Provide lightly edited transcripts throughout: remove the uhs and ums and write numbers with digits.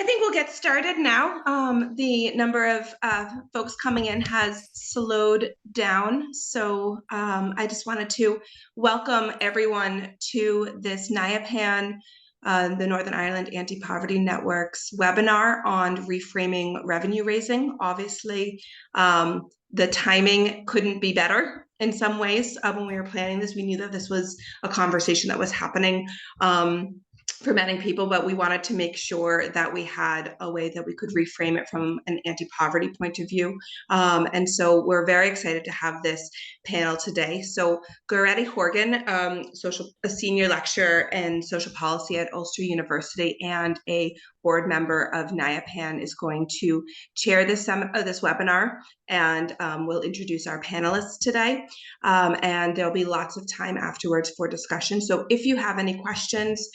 I think we'll get started now. The number of folks coming in has slowed down. So I just wanted to welcome everyone to this NIAPAN, the Northern Ireland Anti-Poverty Network's webinar on reframing revenue raising. Obviously, the timing couldn't be better in some ways. When we were planning this, we knew that this was a conversation that was happening for many people, but we wanted to make sure that we had a way that we could reframe it from an anti-poverty point of view. And so we're very excited to have this panel today. So Goretti Horgan, a senior lecturer in social policy at Ulster University and a board member of NIAPAN, is going to chair this webinar, and we'll introduce our panelists today. And there'll be lots of time afterwards for discussion. So if you have any questions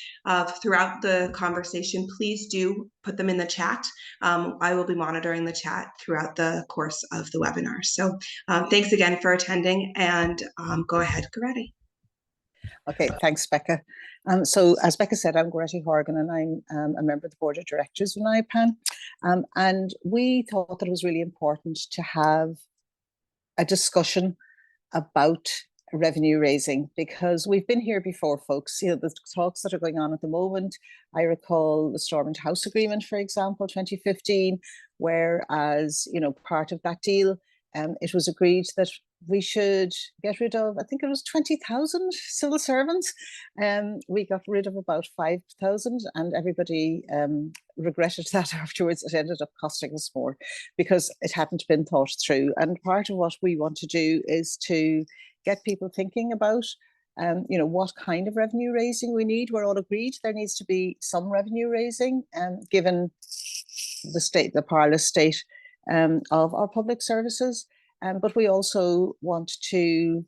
throughout the conversation, please do put them in the chat. I will be monitoring the chat throughout the course of the webinar. So thanks again for attending, and go ahead, Goretti. Okay, thanks, Becca. So as Becca said, I'm Goretti Horgan, and I'm a member of the board of directors of NIAPAN. And we thought that it was really important to have a discussion about revenue raising, because we've been here before, folks. You know, the talks that are going on at the moment, I recall the Stormont House Agreement, for example, 2015, whereas, you know, part of that deal, it was agreed that we should get rid of, I think it was 20,000 civil servants. We got rid of about 5,000, and everybody regretted that afterwards. It ended up costing us more because it hadn't been thought through. And part of what we want to do is to get people thinking about, you know, what kind of revenue raising we need. We're all agreed there needs to be some revenue raising, given the powerless state of our public services. But we also want to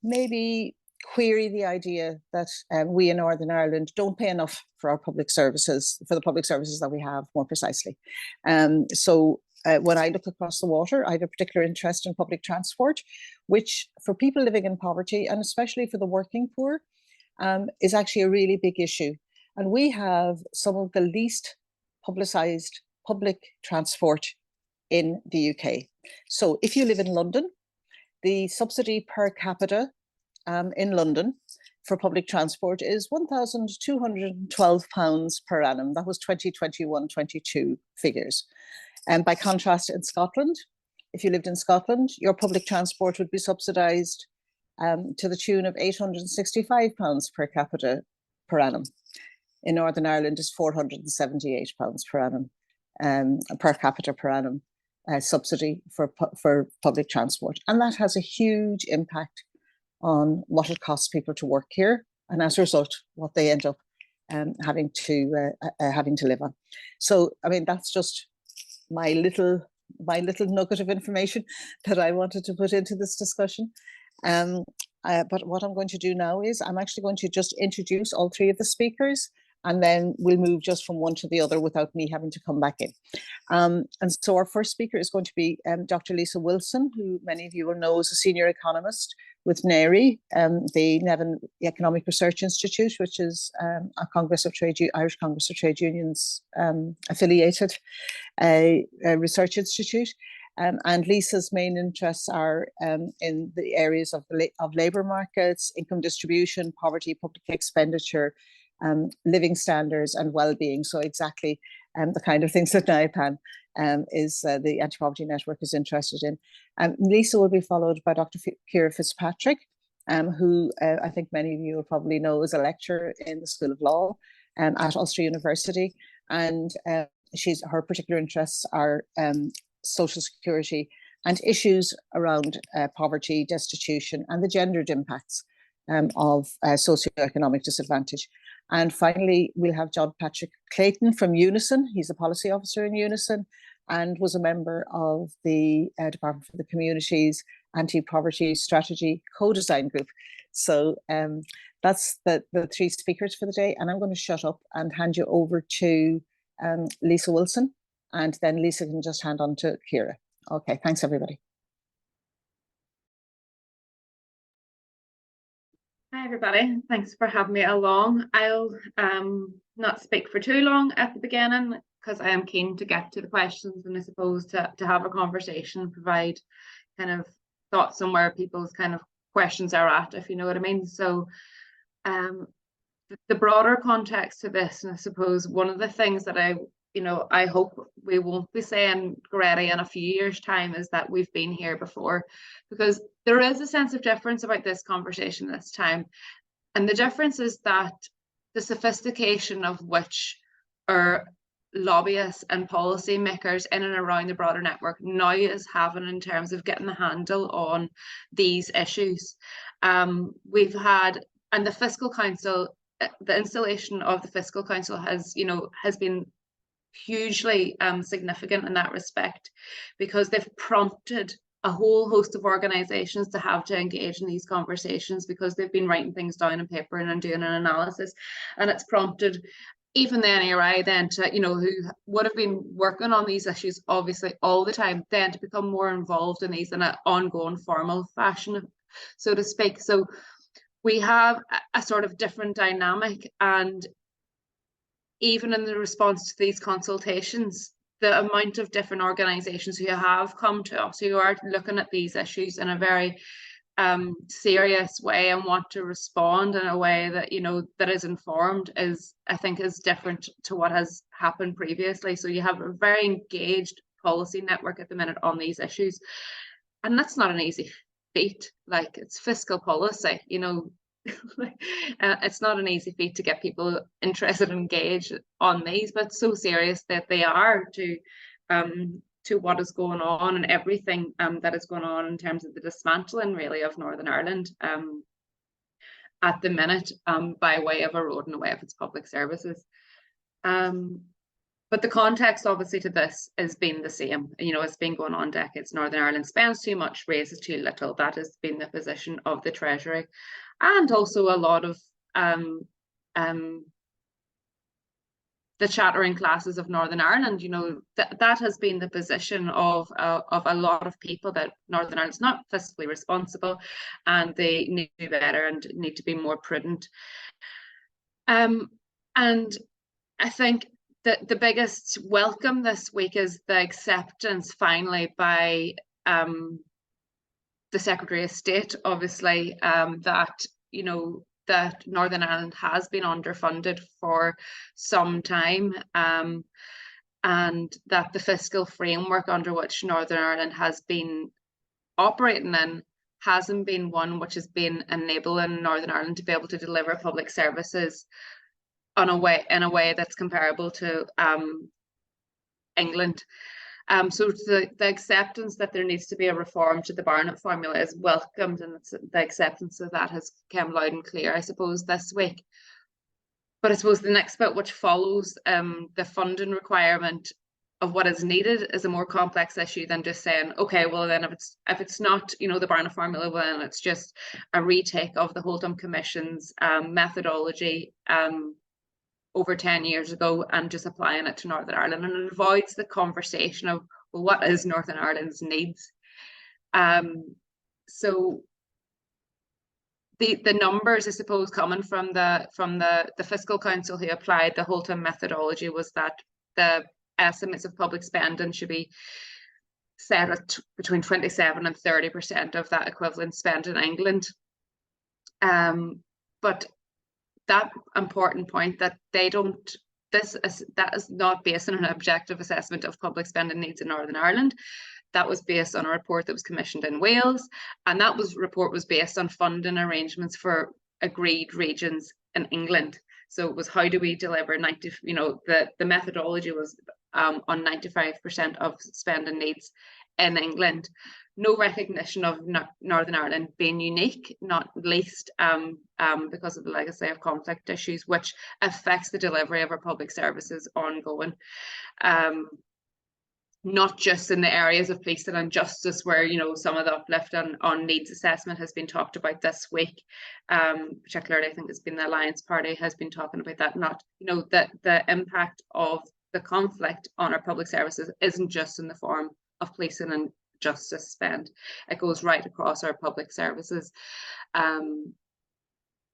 maybe query the idea that we in Northern Ireland don't pay enough for our public services, for the public services that we have, more precisely. So when I look across the water, I have a particular interest in public transport, which for people living in poverty, and especially for the working poor, is actually a really big issue. And we have some of the least publicised public transport in the UK. So if you live in London, the subsidy per capita in London for public transport is £1,212 per annum. That was 2021-22 figures. And by contrast, in Scotland, if you lived in Scotland, your public transport would be subsidised to the tune of £865 per capita per annum. In Northern Ireland, is £478 per annum, per capita per annum. Subsidy for public transport, and that has a huge impact on what it costs people to work here, and as a result, what they end up having to live on. So, I mean, that's just my little nugget of information that I wanted to put into this discussion. But what I'm going to do now is I'm actually going to just introduce all three of the speakers, and then we'll move just from one to the other without me having to come back in. And so our first speaker is going to be Dr. Lisa Wilson, who many of you will know is a senior economist with NERI, the Nevin Economic Research Institute, which is a Irish Congress of Trade Unions affiliated research institute. And Lisa's main interests are in the areas of labour markets, income distribution, poverty, public expenditure, living standards and well-being. So exactly the kind of things that NIAPAN is the Anti-Poverty Network is interested in. Lisa will be followed by Dr. Ciara Fitzpatrick, who I think many of you will probably know is a lecturer in the School of Law at Ulster University. And her particular interests are social security and issues around poverty, destitution, and the gendered impacts of socioeconomic disadvantage. And finally, we'll have John Patrick Clayton from Unison. He's a policy officer in Unison and was a member of the Department for the Communities Anti-Poverty Strategy Co-Design Group. So that's the three speakers for the day. And I'm going to shut up and hand you over to Lisa Wilson. And then Lisa can just hand on to Ciara. Okay, thanks everybody. Hi everybody, thanks for having me along. I'll not speak for too long at the beginning. because I am keen to get to the questions, and I suppose to have a conversation, provide kind of thoughts on where people's kind of questions are at, if you know what I mean. So the broader context to this, and I suppose one of the things that I hope we won't be saying, Greta, in a few years' time, is that we've been here before, because there is a sense of difference about this conversation this time. And the difference is that the sophistication of which our lobbyists and policy makers in and around the broader network now is having in terms of getting the handle on these issues. We've had, and the Fiscal Council, the installation of the Fiscal Council has been hugely significant in that respect, because they've prompted a whole host of organizations to engage in these conversations, because they've been writing things down on paper and doing an analysis, and it's prompted even the NERI then to, who would have been working on these issues obviously all the time, then to become more involved in these in an ongoing formal fashion, so to speak. So we have a sort of different dynamic, and even in the response to these consultations, the amount of different organizations who have come to us, who are looking at these issues in a very serious way and want to respond in a way that, that is informed, I think is different to what has happened previously. So you have a very engaged policy network at the minute on these issues. And that's not an easy feat. Like, it's fiscal policy, it's not an easy feat to get people interested and engaged on these, but so serious that they are to what is going on and everything that is going on in terms of the dismantling really of Northern Ireland at the minute by way of eroding away of its public services. But the context obviously to this has been the same. It's been going on decades. Northern Ireland spends too much, raises too little. That has been the position of the Treasury, and also a lot of the chattering classes of Northern Ireland. That has been the position of a lot of people, that Northern Ireland's not fiscally responsible and they need to do better and need to be more prudent. And I think that the biggest welcome this week is the acceptance finally by the Secretary of State, obviously, that Northern Ireland has been underfunded for some time, and that the fiscal framework under which Northern Ireland has been operating in hasn't been one which has been enabling Northern Ireland to be able to deliver public services in a way that's comparable to England. So the acceptance that there needs to be a reform to the Barnett formula is welcomed, and the acceptance of that has come loud and clear, I suppose, this week. But I suppose the next bit, which follows the funding requirement of what is needed, is a more complex issue than just saying, okay, well then if it's not the Barnett formula, well then it's just a retake of the Hold'em Commission's methodology over 10 years ago and just applying it to Northern Ireland, and it avoids the conversation of, well, what is Northern Ireland's needs? So the numbers, I suppose, coming from the Fiscal Council who applied the Hold'em methodology, was that the estimates of public spending should be set at between 27 and 30% of that equivalent spend in England. But that important point that that is not based on an objective assessment of public spending needs in Northern Ireland. That was based on a report that was commissioned in Wales, and report was based on funding arrangements for agreed regions in England. So it was, how do we deliver the methodology was on 95% of spending needs in England. No recognition of Northern Ireland being unique, not least because of the legacy of conflict issues, which affects the delivery of our public services ongoing. Not just in the areas of policing and justice, where some of the uplift on needs assessment has been talked about this week. Particularly, I think it's been the Alliance Party has been talking about that. Not that the impact of the conflict on our public services isn't just in the form of policing and justice spend. It goes right across our public services.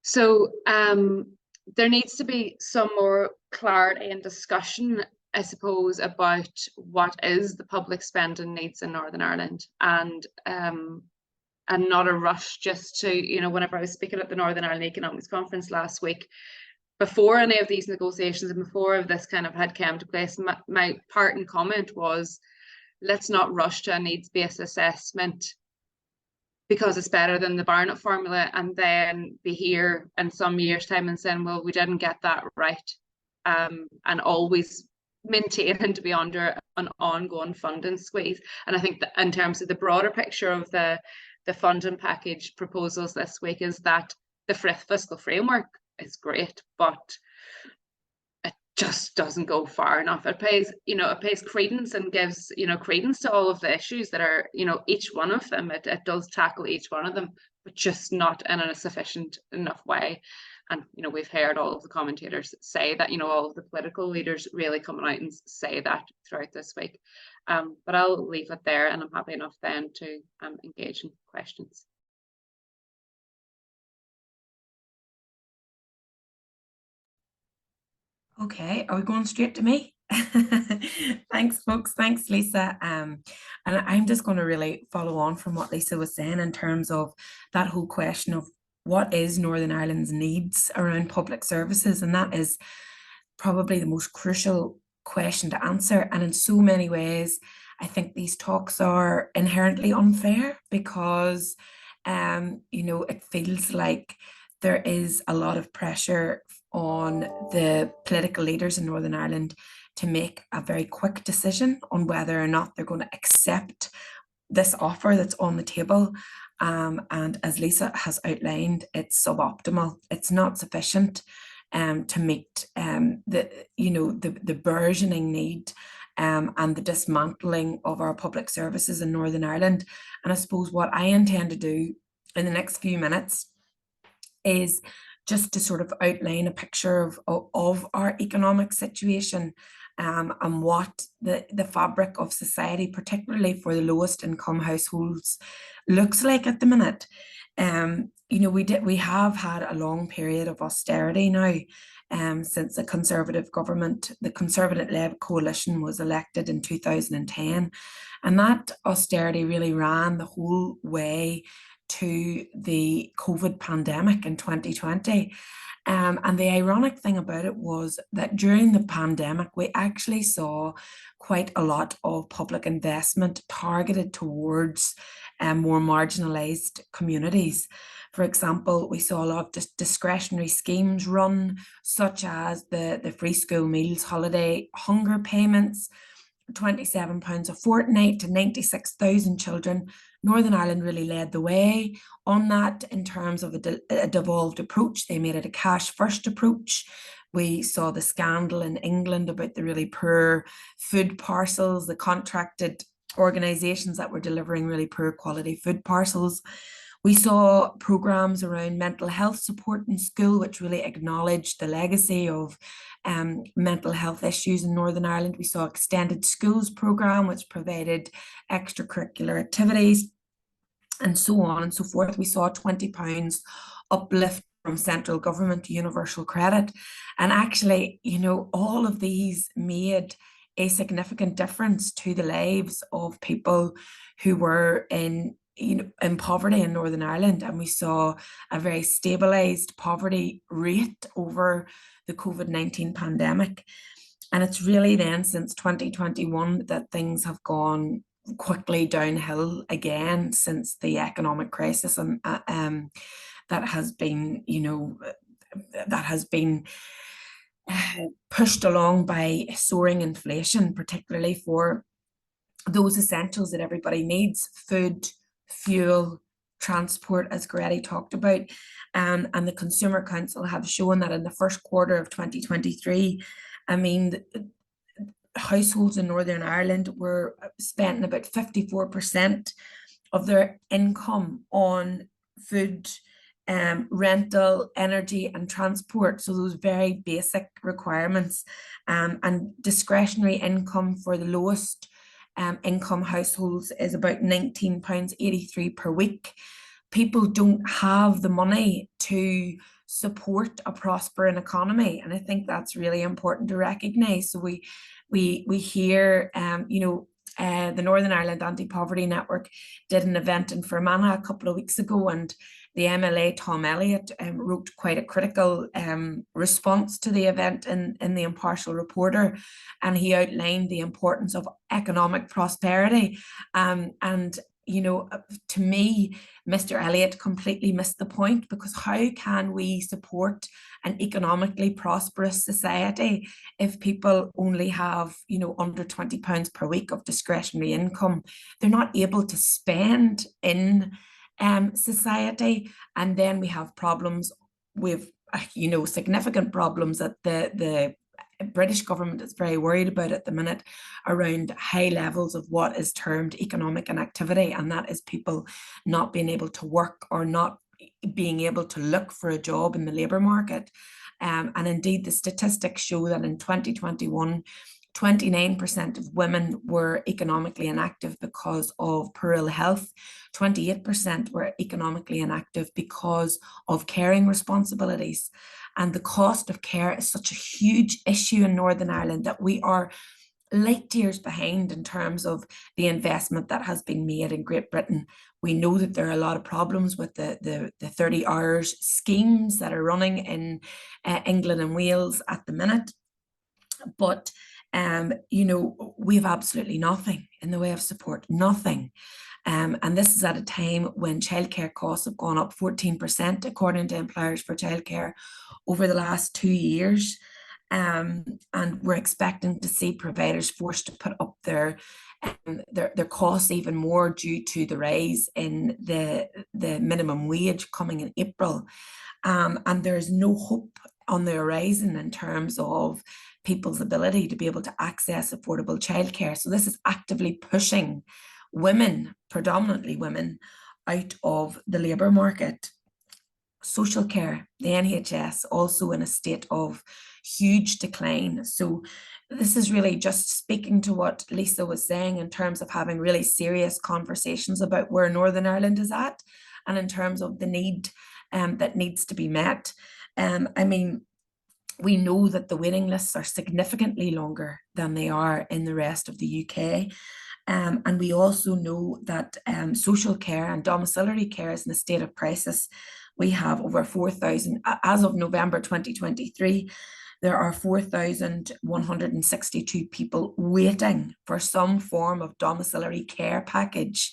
So there needs to be some more clarity and discussion I suppose, about what is the public spending needs in Northern Ireland, and not a rush just to, you know, whenever I was speaking at the Northern Ireland Economics Conference last week, before any of these negotiations and before this kind of had come to place, my parting comment was, let's not rush to a needs-based assessment because it's better than the Barnett formula, and then be here in some years' time and saying, well, we didn't get that right, and always maintaining to be under an ongoing funding squeeze. And I think that in terms of the broader picture of the funding package proposals this week, is that the fiscal framework is great, but it just doesn't go far enough. It pays, you know, it pays credence and gives, you know, credence to all of the issues that are, you know, each one of them. It does tackle each one of them, but just not in a sufficient enough way. And, you know, we've heard all of the commentators say that, you know, all of the political leaders really coming out and say that throughout this week. But I'll leave it there, and I'm happy enough then to engage in questions. Okay, are we going straight to me? Thanks, folks. Thanks, Lisa. And I'm just going to really follow on from what Lisa was saying in terms of that whole question of what is Northern Ireland's needs around public services, and that is probably the most crucial question to answer. And in so many ways, I think these talks are inherently unfair because, you know, it feels like there is a lot of pressure on the political leaders in Northern Ireland to make a very quick decision on whether or not they're going to accept this offer that's on the table. And as Lisa has outlined, it's suboptimal. It's not sufficient to meet the burgeoning need and the dismantling of our public services in Northern Ireland. And I suppose what I intend to do in the next few minutes is just to sort of outline a picture of our economic situation and what the fabric of society, particularly for the lowest income households, looks like at the minute. You know, we have had a long period of austerity now since the Conservative government, the Conservative-led coalition, was elected in 2010. And that austerity really ran the whole way to the COVID pandemic in 2020. And the ironic thing about it was that during the pandemic, we actually saw quite a lot of public investment targeted towards more marginalised communities. For example, we saw a lot of discretionary schemes run, such as the free school meals holiday hunger payments, £27 a fortnight to 96,000 children. Northern Ireland really led the way on that in terms of a devolved approach. They made it a cash first approach. We saw the scandal in England about the really poor food parcels, the contracted organisations that were delivering really poor quality food parcels. We saw programmes around mental health support in school, which really acknowledged the legacy of mental health issues in Northern Ireland. We saw extended schools programme, which provided extracurricular activities, and so on and so forth. We saw £20 uplift from central government to universal credit. And actually, you know, all of these made a significant difference to the lives of people who were in poverty in Northern Ireland. And we saw a very stabilised poverty rate over the COVID-19 pandemic. And it's really then since 2021 that things have gone quickly downhill again since the economic crisis, and that has been, pushed along by soaring inflation, particularly for those essentials that everybody needs: food, fuel, transport, as Grady talked about. And the Consumer Council have shown that in the first quarter of 2023, I mean, households in Northern Ireland were spending about 54% of their income on food, rental, energy and transport. So those very basic requirements, and discretionary income for the lowest income households is about £19.83 per week. People don't have the money to support a prospering economy. And I think that's really important to recognise. So we hear, the Northern Ireland Anti-Poverty Network did an event in Fermanagh a couple of weeks ago, and the MLA Tom Elliott wrote quite a critical response to the event in the Impartial Reporter, and he outlined the importance of economic prosperity. And to me, Mr. Elliott completely missed the point, because how can we support an economically prosperous society if people only have, under £20 per week of discretionary income? They're not able to spend in society, and then we have problems with, significant problems that the British government is very worried about at the minute around high levels of what is termed economic inactivity, and that is people not being able to work or not being able to look for a job in the labour market. And indeed, the statistics show that in 2021, 29% of women were economically inactive because of poor ill health. 28% were economically inactive because of caring responsibilities. And the cost of care is such a huge issue in Northern Ireland that we are light years behind in terms of the investment that has been made in Great Britain. We know that there are a lot of problems with the 30 hours schemes that are running in England and Wales at the minute. But we have absolutely nothing in the way of support, nothing. And this is at a time when childcare costs have gone up 14%, according to Employers for Childcare, over the last 2 years. And we're expecting to see providers forced to put up their costs even more due to the rise in the minimum wage coming in April. And there's no hope on the horizon in terms of people's ability to be able to access affordable childcare. So this is actively pushing women, predominantly women, out of the labour market. Social care, the NHS, also in a state of huge decline. So this is really just speaking to what Lisa was saying in terms of having really serious conversations about where Northern Ireland is at, and in terms of the need that needs to be met. We know that the waiting lists are significantly longer than they are in the rest of the UK. And we also know that social care and domiciliary care is in a state of crisis. We have over 4,000, as of November 2023, there are 4,162 people waiting for some form of domiciliary care package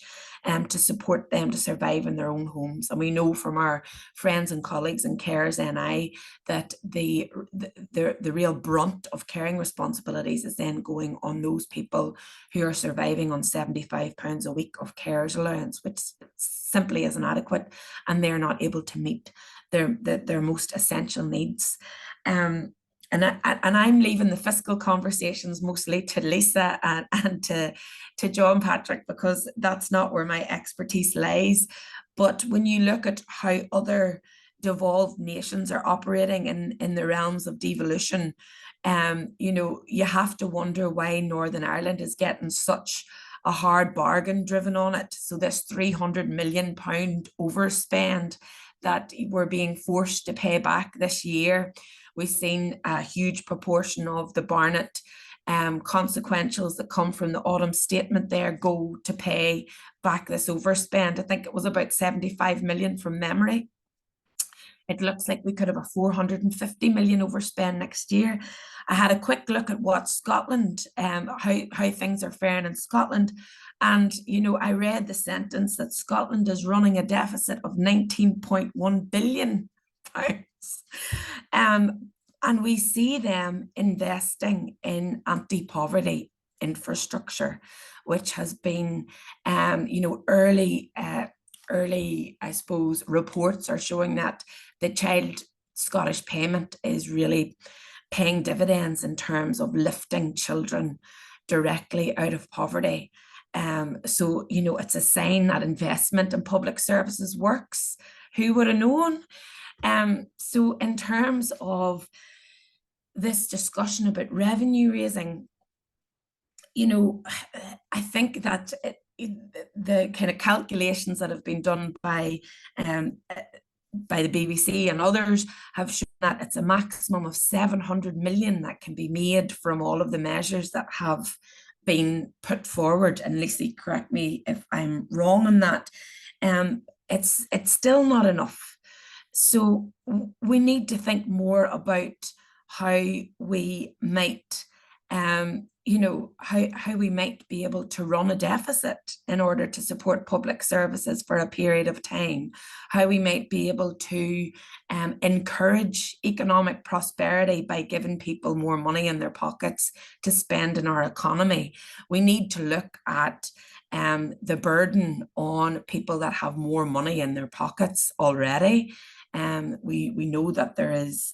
to support them to survive in their own homes. And we know from our friends and colleagues in Carers NI that the real brunt of caring responsibilities is then going on those people who are surviving on £75 a week of carers allowance, which simply isn't adequate, and they're not able to meet their most essential needs. And I'm leaving the fiscal conversations mostly to Lisa and to John Patrick, because that's not where my expertise lies. But when you look at how other devolved nations are operating in the realms of devolution, you have to wonder why Northern Ireland is getting such a hard bargain driven on it. So this £300 million overspend that we're being forced to pay back this year. We've seen a huge proportion of the Barnett consequentials that come from the autumn statement there go to pay back this overspend. I think it was about 75 million from memory. It looks like we could have a 450 million overspend next year. I had a quick look at what Scotland, how things are faring in Scotland. And, I read the sentence that Scotland is running a deficit of 19.1 billion pounds. And we see them investing in anti-poverty infrastructure, which has been, early, I suppose, reports are showing that the child Scottish payment is really paying dividends in terms of lifting children directly out of poverty. So, it's a sign that investment in public services works. Who would have known? So in terms of this discussion about revenue raising, I think that the kind of calculations that have been done by by the BBC and others have shown that it's a maximum of 700 million that can be made from all of the measures that have been put forward. And Lisa, correct me if I'm wrong on that. It's still not enough. So we need to think more about how we might how we might be able to run a deficit in order to support public services for a period of time, how we might be able to encourage economic prosperity by giving people more money in their pockets to spend in our economy. We need to look at the burden on people that have more money in their pockets already. We know that there is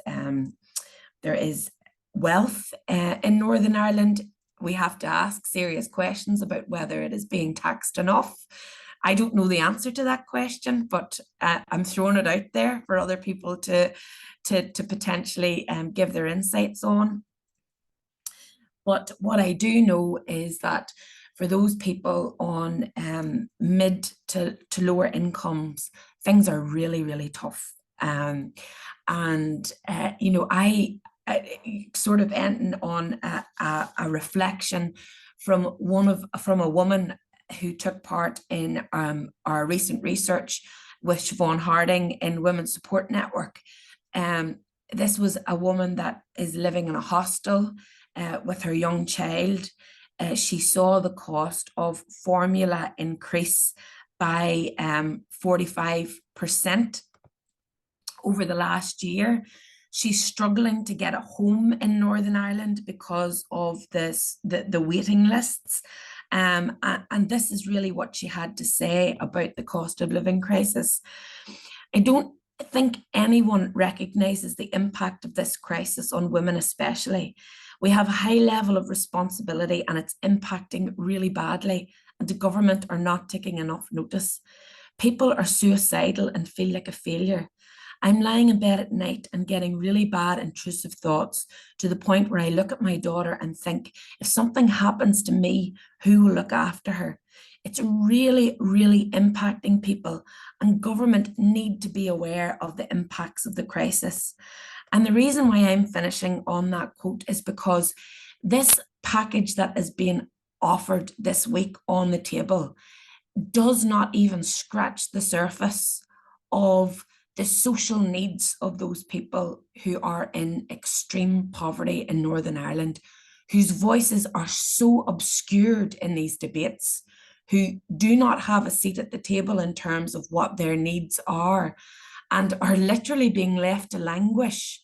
wealth in Northern Ireland. We have to ask serious questions about whether it is being taxed enough. I don't know the answer to that question, but I'm throwing it out there for other people to potentially give their insights on. But what I do know is that for those people on mid to lower incomes, things are really, really tough. I sort of ending on a reflection from a woman who took part in our recent research with Siobhan Harding in Women's Support Network. This was a woman that is living in a hostel with her young child. She saw the cost of formula increase by 45% over the last year. She's struggling to get a home in Northern Ireland because of the waiting lists. And this is really what she had to say about the cost of living crisis. I don't think anyone recognises the impact of this crisis on women especially. We have a high level of responsibility and it's impacting really badly, and the government are not taking enough notice. People are suicidal and feel like a failure. I'm lying in bed at night and getting really bad intrusive thoughts to the point where I look at my daughter and think, if something happens to me, who will look after her? It's really, really impacting people, and government need to be aware of the impacts of the crisis. And the reason why I'm finishing on that quote is because this package that is being offered this week on the table does not even scratch the surface of the social needs of those people who are in extreme poverty in Northern Ireland, whose voices are so obscured in these debates, who do not have a seat at the table in terms of what their needs are, and are literally being left to languish,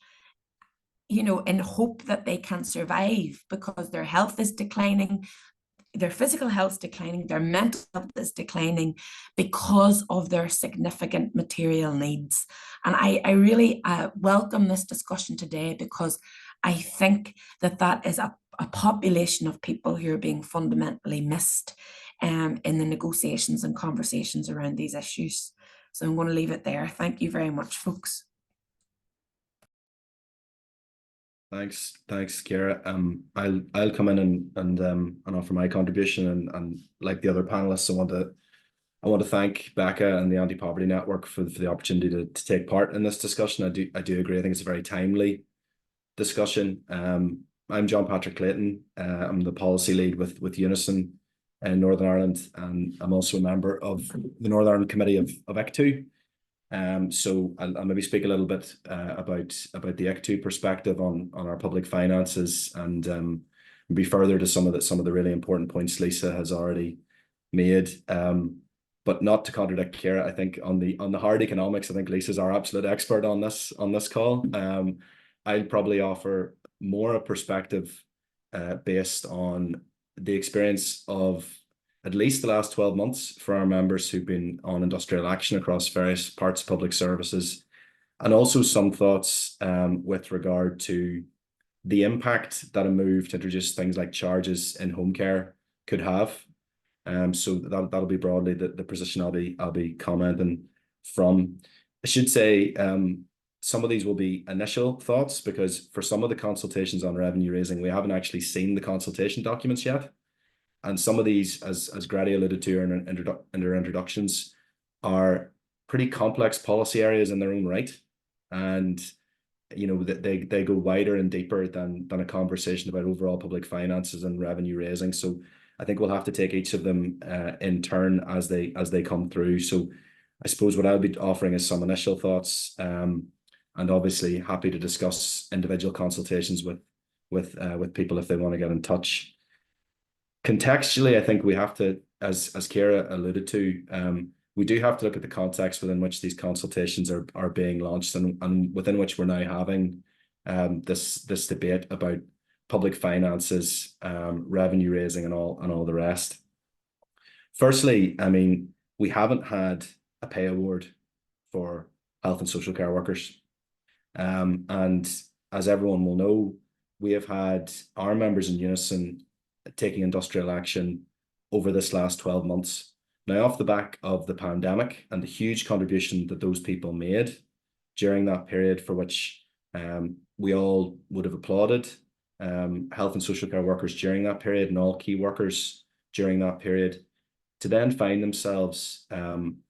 in hope that they can survive because their health is declining, their physical health is declining, their mental health is declining because of their significant material needs. And I really welcome this discussion today, because I think that is a population of people who are being fundamentally missed in the negotiations and conversations around these issues. So I'm going to leave it there. Thank you very much, folks. Thanks, Ciara. I'll come in and offer my contribution, and like the other panelists, I want to thank Becca and the Anti-Poverty Network for the opportunity to take part in this discussion. I do agree. I think it's a very timely discussion. I'm John Patrick Clayton. I'm the policy lead with Unison in Northern Ireland, and I'm also a member of the Northern Ireland Committee of EC2. So I'll maybe speak a little bit about the EC2 perspective on our public finances, and be further to some of the really important points Lisa has already made. But not to contradict Ciara, I think on the hard economics, I think Lisa's our absolute expert on this call. I'll probably offer more a perspective based on the experience of at least the last 12 months for our members who've been on industrial action across various parts of public services, and also some thoughts with regard to the impact that a move to introduce things like charges in home care could have. So that'll be broadly the position I'll be commenting from. I should say some of these will be initial thoughts, because for some of the consultations on revenue raising, we haven't actually seen the consultation documents yet. And some of these, as Grady alluded to in her introductions, are pretty complex policy areas in their own right, and they go wider and deeper than a conversation about overall public finances and revenue raising. So I think we'll have to take each of them in turn as they come through. So I suppose what I'll be offering is some initial thoughts, and obviously happy to discuss individual consultations with people if they want to get in touch. Contextually, I think we have to, as Ciara alluded to, we do have to look at the context within which these consultations are being launched, and within which we're now having this debate about public finances, revenue raising, and all the rest. Firstly, I mean, we haven't had a pay award for health and social care workers, and as everyone will know, we have had our members in Unison taking industrial action over this last 12 months. Now, off the back of the pandemic and the huge contribution that those people made during that period, for which we all would have applauded, health and social care workers during that period and all key workers during that period, to then find themselves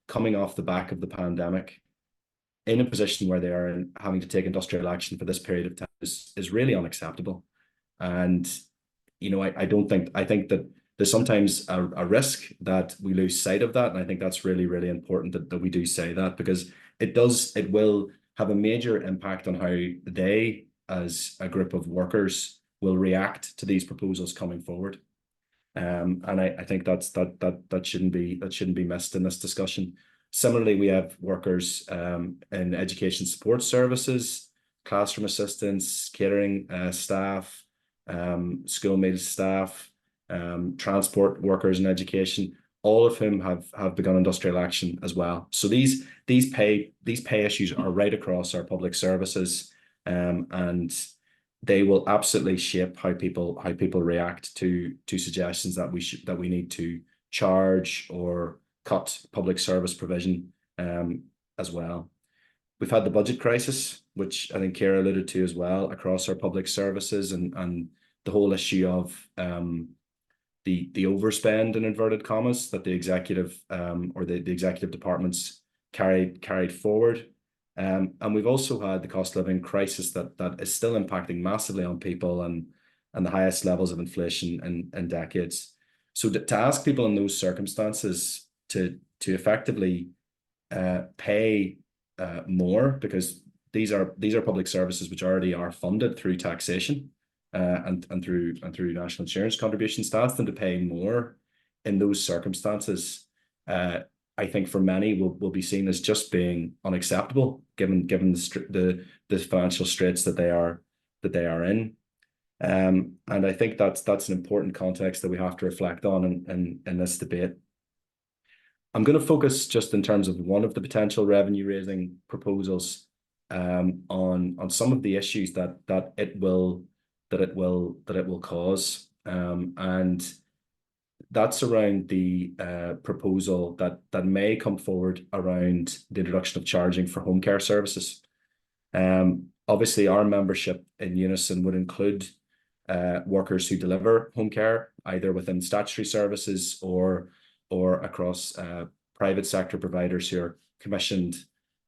coming off the back of the pandemic in a position where they are having to take industrial action for this period of time is really unacceptable. And I think that there's sometimes a risk that we lose sight of that. And I think that's really, really important that we do say that, because it will have a major impact on how they, as a group of workers, will react to these proposals coming forward. And I think that shouldn't be missed in this discussion. Similarly, we have workers in education support services, classroom assistants, catering staff, school meal staff, transport workers in education, all of whom have begun industrial action as well. So these pay issues are right across our public services, and they will absolutely shape how people react to suggestions that we need to charge or cut public service provision as well. We've had the budget crisis, which I think Ciara alluded to as well, across our public services, and the whole issue of the overspend, in inverted commas, that the executive or the executive departments carried forward. And we've also had the cost of living crisis that is still impacting massively on people, and the highest levels of inflation in decades. So to ask people in those circumstances to effectively pay more, because these are public services which already are funded through taxation and through national insurance contributions, to ask them to pay more in those circumstances, I think for many will be seen as just being unacceptable, given the financial straits that they are in. And I think that's an important context that we have to reflect on in this debate. I'm going to focus just in terms of one of the potential revenue raising proposals on some of the issues that it will cause, and that's around the proposal that may come forward around the introduction of charging for home care services. Obviously, our membership in Unison would include workers who deliver home care, either within statutory services or across private sector providers who are commissioned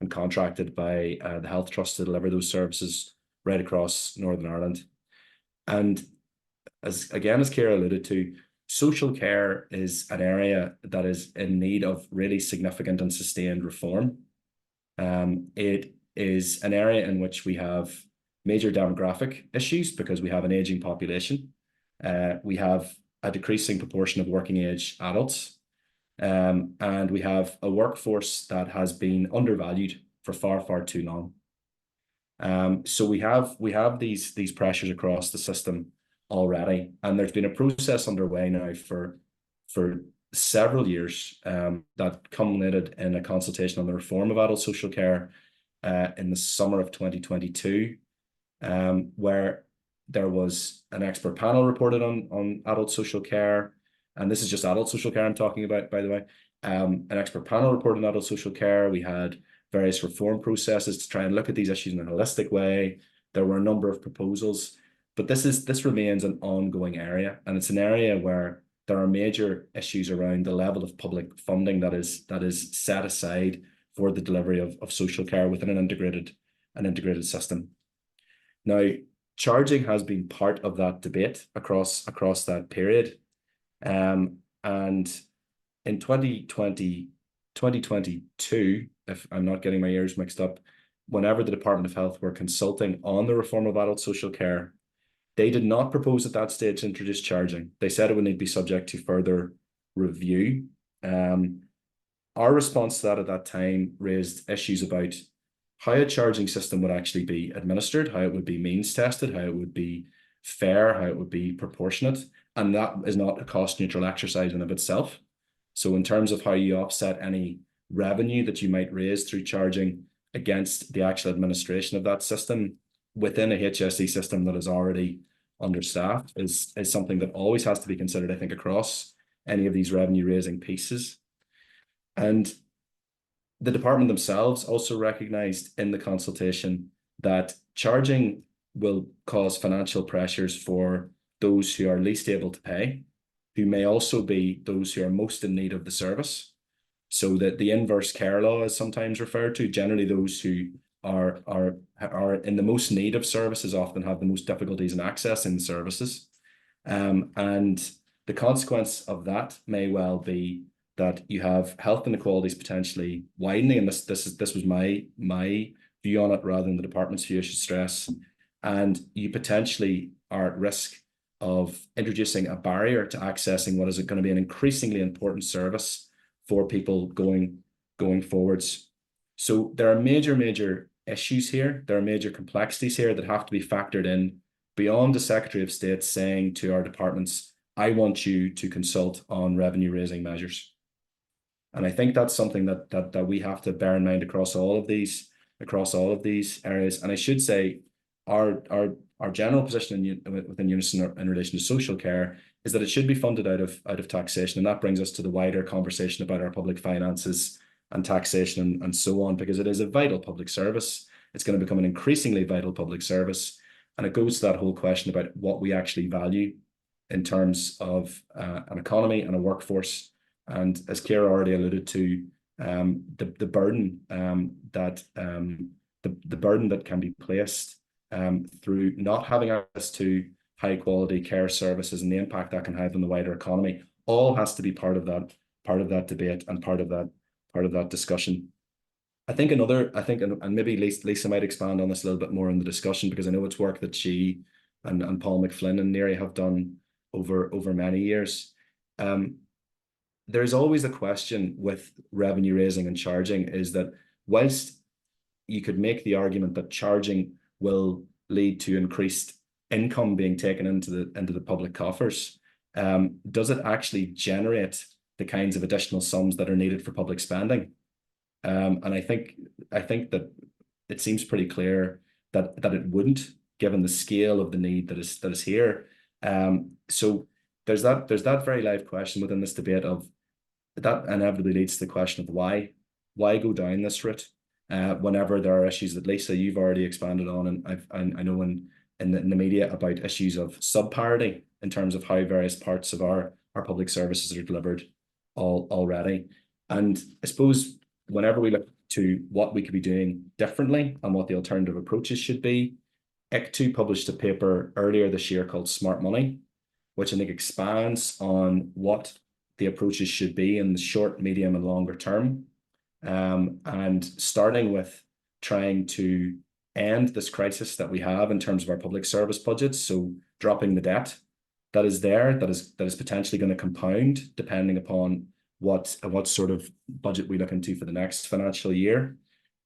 and contracted by the Health Trust to deliver those services right across Northern Ireland. And as Ciara alluded to, social care is an area that is in need of really significant and sustained reform. It is an area in which we have major demographic issues because we have an aging population. We have a decreasing proportion of working age adults. And we have a workforce that has been undervalued for far, far too long. So we have these pressures across the system already, and there's been a process underway now for several years that culminated in a consultation on the reform of adult social care in the summer of 2022, where there was an expert panel reported on adult social care. And this is just adult social care I'm talking about, by the way. An expert panel reported on adult social care. We had various reform processes to try and look at these issues in a holistic way. There were a number of proposals, but this remains an ongoing area, and it's an area where there are major issues around the level of public funding that is set aside for the delivery of social care within an integrated system. Now, charging has been part of that debate across that period. And in 2022, if I'm not getting my ears mixed up, whenever the Department of Health were consulting on the reform of adult social care, they did not propose at that stage to introduce charging. They said it would need to be subject to further review. Our response to that at that time raised issues about how a charging system would actually be administered, how it would be means tested, how it would be fair, how it would be proportionate. And that is not a cost neutral exercise in of itself. So in terms of how you offset any revenue that you might raise through charging against the actual administration of that system within a HSE system that is already understaffed is something that always has to be considered, I think, across any of these revenue raising pieces. And the department themselves also recognised in the consultation that charging will cause financial pressures for those who are least able to pay, who may also be those who are most in need of the service. So that the inverse care law is sometimes referred to, generally those who are in the most need of services often have the most difficulties in accessing the services. And the consequence of that may well be that you have health inequalities potentially widening, and this was my view on it rather than the department's view, I should stress. And you potentially are at risk of introducing a barrier to accessing what is going to be an increasingly important service for people going forwards. So there are major issues here. There are major complexities here that have to be factored in beyond the Secretary of State saying to our departments, I want you to consult on revenue raising measures. And I think that's something that we have to bear in mind across all of these areas. And I should say our general position within Unison in relation to social care is that it should be funded out of taxation. And that brings us to the wider conversation about our public finances and taxation and so on, because it is a vital public service. It's going to become an increasingly vital public service. And it goes to that whole question about what we actually value in terms of an economy and a workforce. And as Ciara already alluded to, the burden that can be placed through not having access to high quality care services and the impact that can have on the wider economy, all has to be part of that debate and part of that discussion. I think and maybe Lisa might expand on this a little bit more in the discussion, because I know it's work that she and Paul McFlynn and NERI have done over many years. There's always a question with revenue raising and charging, is that whilst you could make the argument that charging will lead to increased income being taken into the public coffers, does it actually generate the kinds of additional sums that are needed for public spending? And I think that it seems pretty clear that it wouldn't, given the scale of the need that is here. So there's that very live question within this debate of that inevitably leads to the question of why go down this route whenever there are issues that Lisa you've already expanded on, and I know in the media about issues of subparity in terms of how various parts of our public services are delivered already. And I suppose whenever we look to what we could be doing differently and what the alternative approaches should be, ICTU published a paper earlier this year called Smart Money, which I think expands on what the approaches should be in the short, medium, and longer term. And starting with trying to end this crisis that we have in terms of our public service budgets, so dropping the debt that is there, that is potentially going to compound depending upon what sort of budget we look into for the next financial year.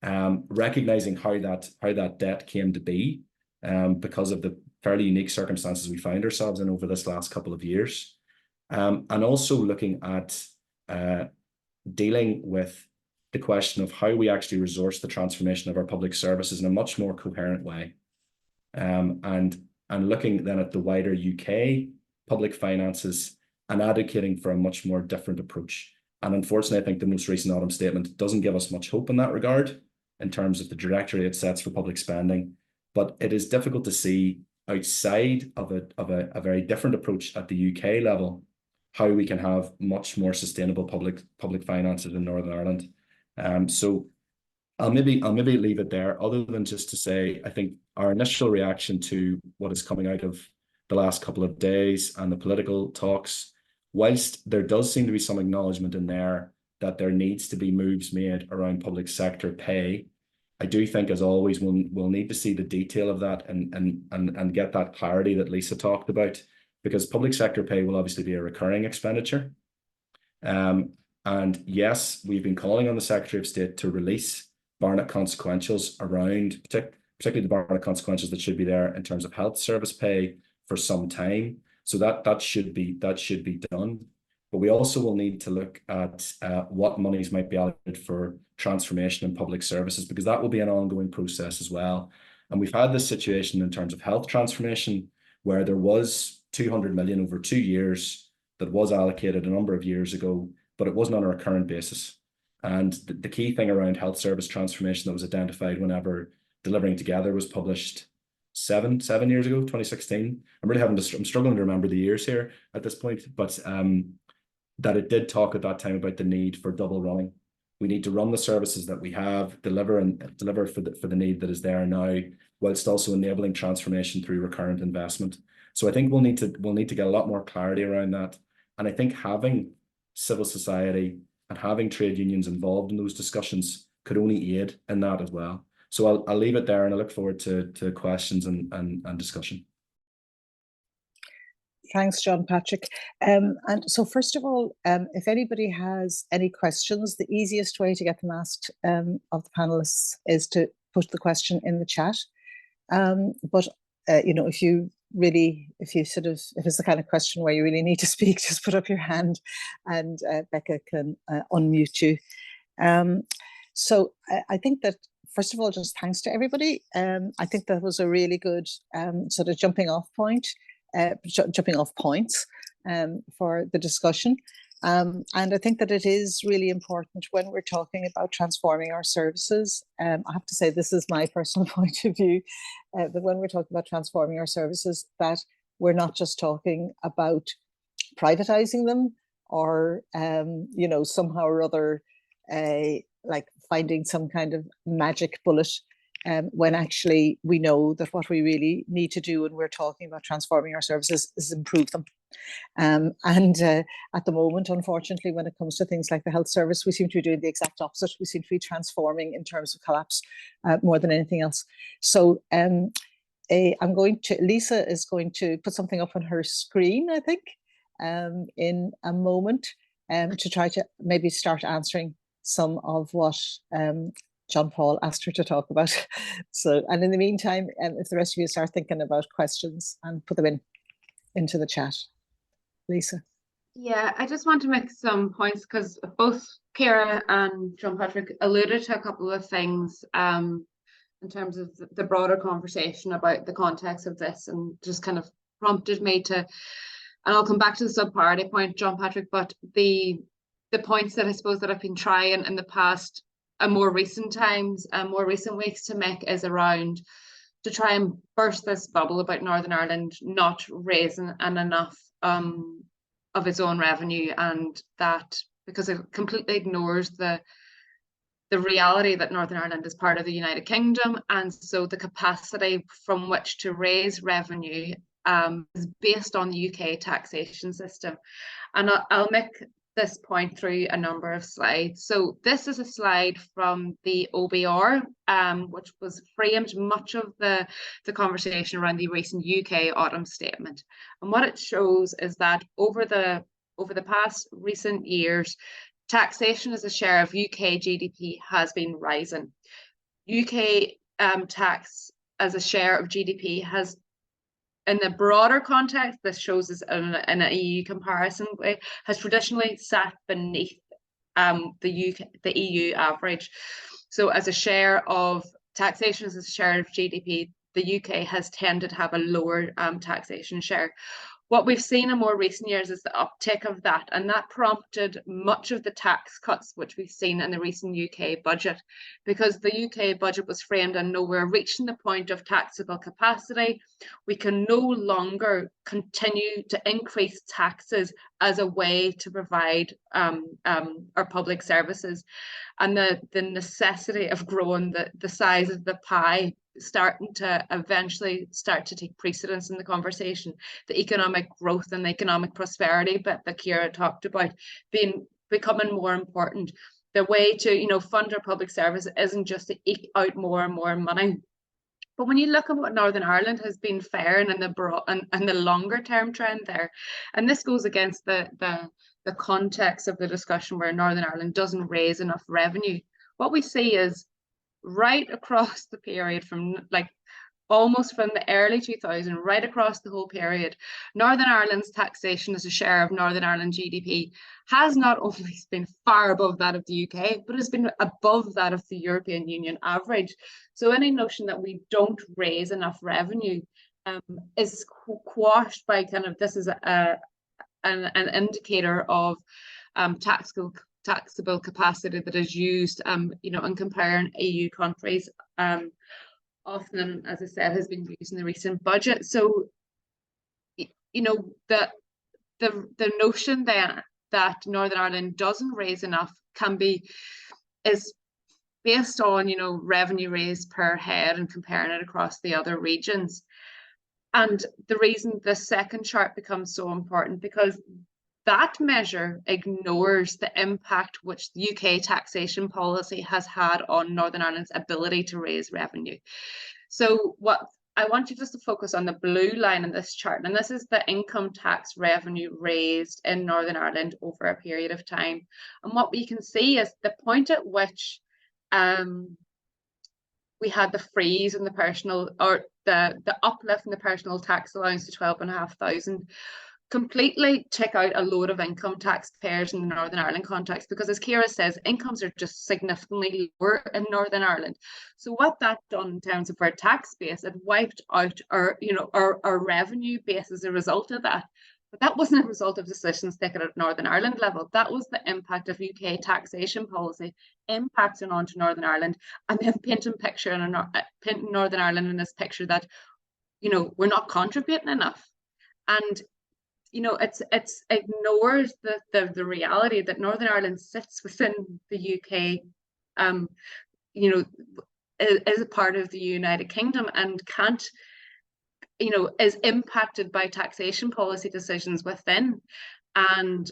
Recognizing how that debt came to be because of the fairly unique circumstances we find ourselves in over this last couple of years. And also looking at dealing with the question of how we actually resource the transformation of our public services in a much more coherent way. And looking then at the wider UK public finances and advocating for a much more different approach. And unfortunately, I think the most recent autumn statement doesn't give us much hope in that regard in terms of the trajectory it sets for public spending. But it is difficult to see outside of a very different approach at the UK level how we can have much more sustainable public finances in Northern Ireland. So I'll maybe leave it there, other than just to say, I think our initial reaction to what is coming out of the last couple of days and the political talks, whilst there does seem to be some acknowledgement in there that there needs to be moves made around public sector pay, I do think, as always, we'll need to see the detail of that and get that clarity that Lisa talked about, because public sector pay will obviously be a recurring expenditure. And yes, we've been calling on the Secretary of State to release Barnett consequentials around, particularly the Barnett consequentials that should be there in terms of health service pay for some time. So that should be done. But we also will need to look at what monies might be allocated for transformation in public services, because that will be an ongoing process as well. And we've had this situation in terms of health transformation, where there was 200 million over 2 years that was allocated a number of years ago, but it wasn't on a recurrent basis. And the key thing around health service transformation that was identified whenever Delivering Together was published seven years ago, 2016. I'm struggling to remember the years here at this point, but that it did talk at that time about the need for double running. We need to run the services that we have, deliver for the need that is there now, whilst also enabling transformation through recurrent investment. So I think we'll need to get a lot more clarity around that. And I think having civil society and having trade unions involved in those discussions could only aid in that as well. So I'll leave it there, and I look forward to questions and discussion. Thanks, John Patrick. And so first of all, if anybody has any questions, the easiest way to get them asked of the panelists is to put the question in the chat. But you know, if it's the kind of question where you really need to speak, just put up your hand, and Becca can unmute you. So I think that, first of all, just thanks to everybody. I think that was a really good sort of jumping off points for the discussion. And I think that it is really important when we're talking about transforming our services. I have to say, this is my personal point of view, that when we're talking about transforming our services, that we're not just talking about privatizing them or, you know, somehow or other, like finding some kind of magic bullet, when actually we know that what we really need to do when we're talking about transforming our services is improve them. And at the moment, unfortunately, when it comes to things like the health service, we seem to be doing the exact opposite. We seem to be transforming in terms of collapse more than anything else. So Lisa is going to put something up on her screen, I think, in a moment, to try to maybe start answering some of what John Paul asked her to talk about. So, and in the meantime, if the rest of you start thinking about questions and put them into the chat. Lisa. Yeah, I just want to make some points, because both Ciara and John Patrick alluded to a couple of things in terms of the broader conversation about the context of this, and just kind of prompted me to, and I'll come back to the sub-parity point, John Patrick, but the points that I suppose that I've been trying in the past more recent times, more recent weeks to make, is around to try and burst this bubble about Northern Ireland not raising enough of its own revenue, and that because it completely ignores the reality that Northern Ireland is part of the United Kingdom, and so the capacity from which to raise revenue is based on the UK taxation system. And I'll make this point through a number of slides. So this is a slide from the OBR, which was framed much of the conversation around the recent UK autumn statement. And what it shows is that over the past recent years, taxation as a share of UK GDP has been rising. UK tax as a share of GDP has, in the broader context, this shows us in an EU comparison way, has traditionally sat beneath the EU average. So as a share of taxation, as a share of GDP, the UK has tended to have a lower taxation share. What we've seen in more recent years is the uptick of that, and that prompted much of the tax cuts which we've seen in the recent UK budget, because the UK budget was framed and no, we're reaching the point of taxable capacity. We can no longer continue to increase taxes as a way to provide our public services, and the necessity of growing the size of the pie starting to eventually start to take precedence in the conversation. The economic growth and the economic prosperity that Ciara talked about becoming more important. The way to, you know, fund our public service isn't just to eke out more and more money. But when you look at what Northern Ireland has been faring in the broad and the longer term trend there, and this goes against the context of the discussion where Northern Ireland doesn't raise enough revenue, what we see is right across the period from like almost from the early 2000s, right across the whole period, Northern Ireland's taxation as a share of Northern Ireland GDP has not only been far above that of the UK, but has been above that of the European Union average. So any notion that we don't raise enough revenue is quashed by kind of, this is an indicator of taxable capacity that is used, you know, in comparing EU countries, often, as I said, has been used in the recent budget. So, you know, the notion then that Northern Ireland doesn't raise enough is based on, you know, revenue raised per head and comparing it across the other regions. And the reason the second chart becomes so important, because that measure ignores the impact which the UK taxation policy has had on Northern Ireland's ability to raise revenue. So what I want you just to focus on the blue line in this chart, and this is the income tax revenue raised in Northern Ireland over a period of time. And what we can see is the point at which we had the freeze in the personal, or the uplift in the personal tax allowance to 12,500, completely took out a load of income taxpayers in the Northern Ireland context, because as Ciara says, incomes are just significantly lower in Northern Ireland. So what that done in terms of our tax base, it wiped out our, you know, our revenue base as a result of that. But that wasn't a result of decisions taken at Northern Ireland level. That was the impact of UK taxation policy impacting onto Northern Ireland, and then painting Northern Ireland in this picture that, you know, we're not contributing enough. And you know, it ignores the reality that Northern Ireland sits within the UK, you know, is a part of the United Kingdom and can't, you know, is impacted by taxation policy decisions within, and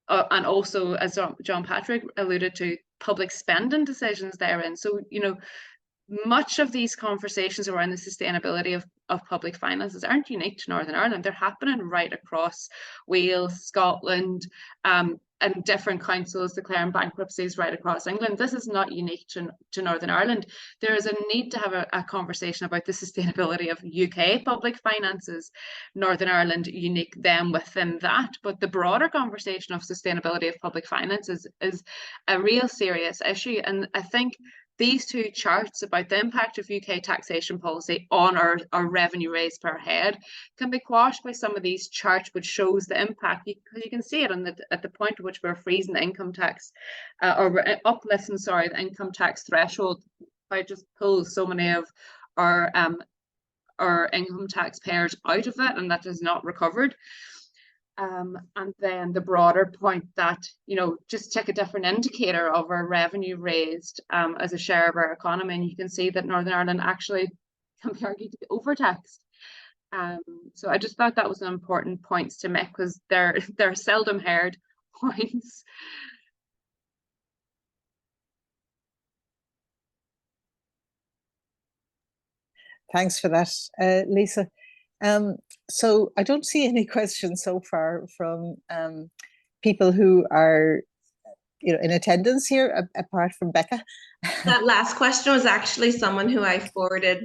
also, as John Patrick alluded to, public spending decisions therein. So, you know, much of these conversations around the sustainability of public finances aren't unique to Northern Ireland. They're happening right across Wales, Scotland, and different councils declaring bankruptcies right across England. This is not unique to Northern Ireland. There is a need to have a conversation about the sustainability of UK public finances. Northern Ireland unique them within that, but the broader conversation of sustainability of public finances is a real serious issue. And I think these two charts about the impact of UK taxation policy on our revenue raised per head can be quashed by some of these charts, which shows the impact, because you can see it at the point at which we're freezing the income tax, or we're uplifting, sorry, the income tax threshold, by just pull so many of our income taxpayers out of it, and that is not recovered. And then the broader point that, you know, just take a different indicator of our revenue raised as a share of our economy, and you can see that Northern Ireland actually can be argued to be overtaxed. So I just thought that was an important point to make, because they're seldom heard points. Thanks for that, Lisa. So I don't see any questions so far from people who are, you know, in attendance here, apart from Becca. That last question was actually someone who I forwarded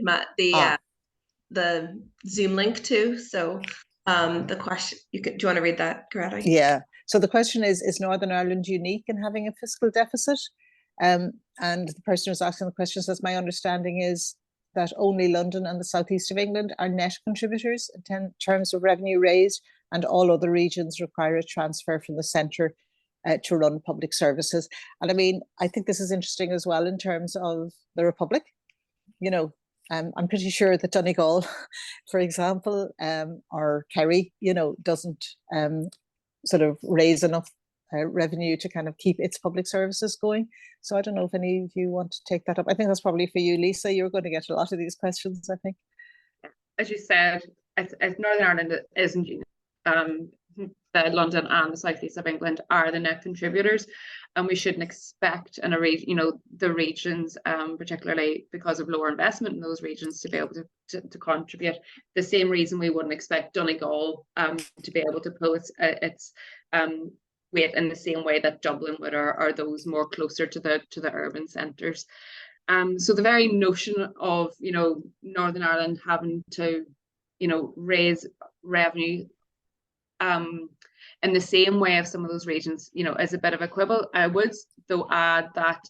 the Zoom link to. So the question, do you want to read that, Greta? Yeah. So the question is Northern Ireland unique in having a fiscal deficit? And the person who's asking the question says, my understanding is that only London and the southeast of England are net contributors in terms of revenue raised, and all other regions require a transfer from the centre to run public services. And I mean, I think this is interesting as well in terms of the Republic. You know, I'm pretty sure that Donegal, for example, or Kerry, you know, doesn't sort of raise enough revenue to kind of keep its public services going. So I don't know if any of you want to take that up. I think that's probably for you, Lisa. You're going to get a lot of these questions, I think. As you said, as Northern Ireland isn't, the London and the southeast of England are the net contributors, and we shouldn't expect the regions, particularly because of lower investment in those regions, to be able to contribute. The same reason we wouldn't expect Donegal to be able to pull its weight in the same way that Dublin would, or those more closer to the urban centres. So the very notion of Northern Ireland having to raise revenue in the same way of some of those regions, is a bit of a quibble. I would though add that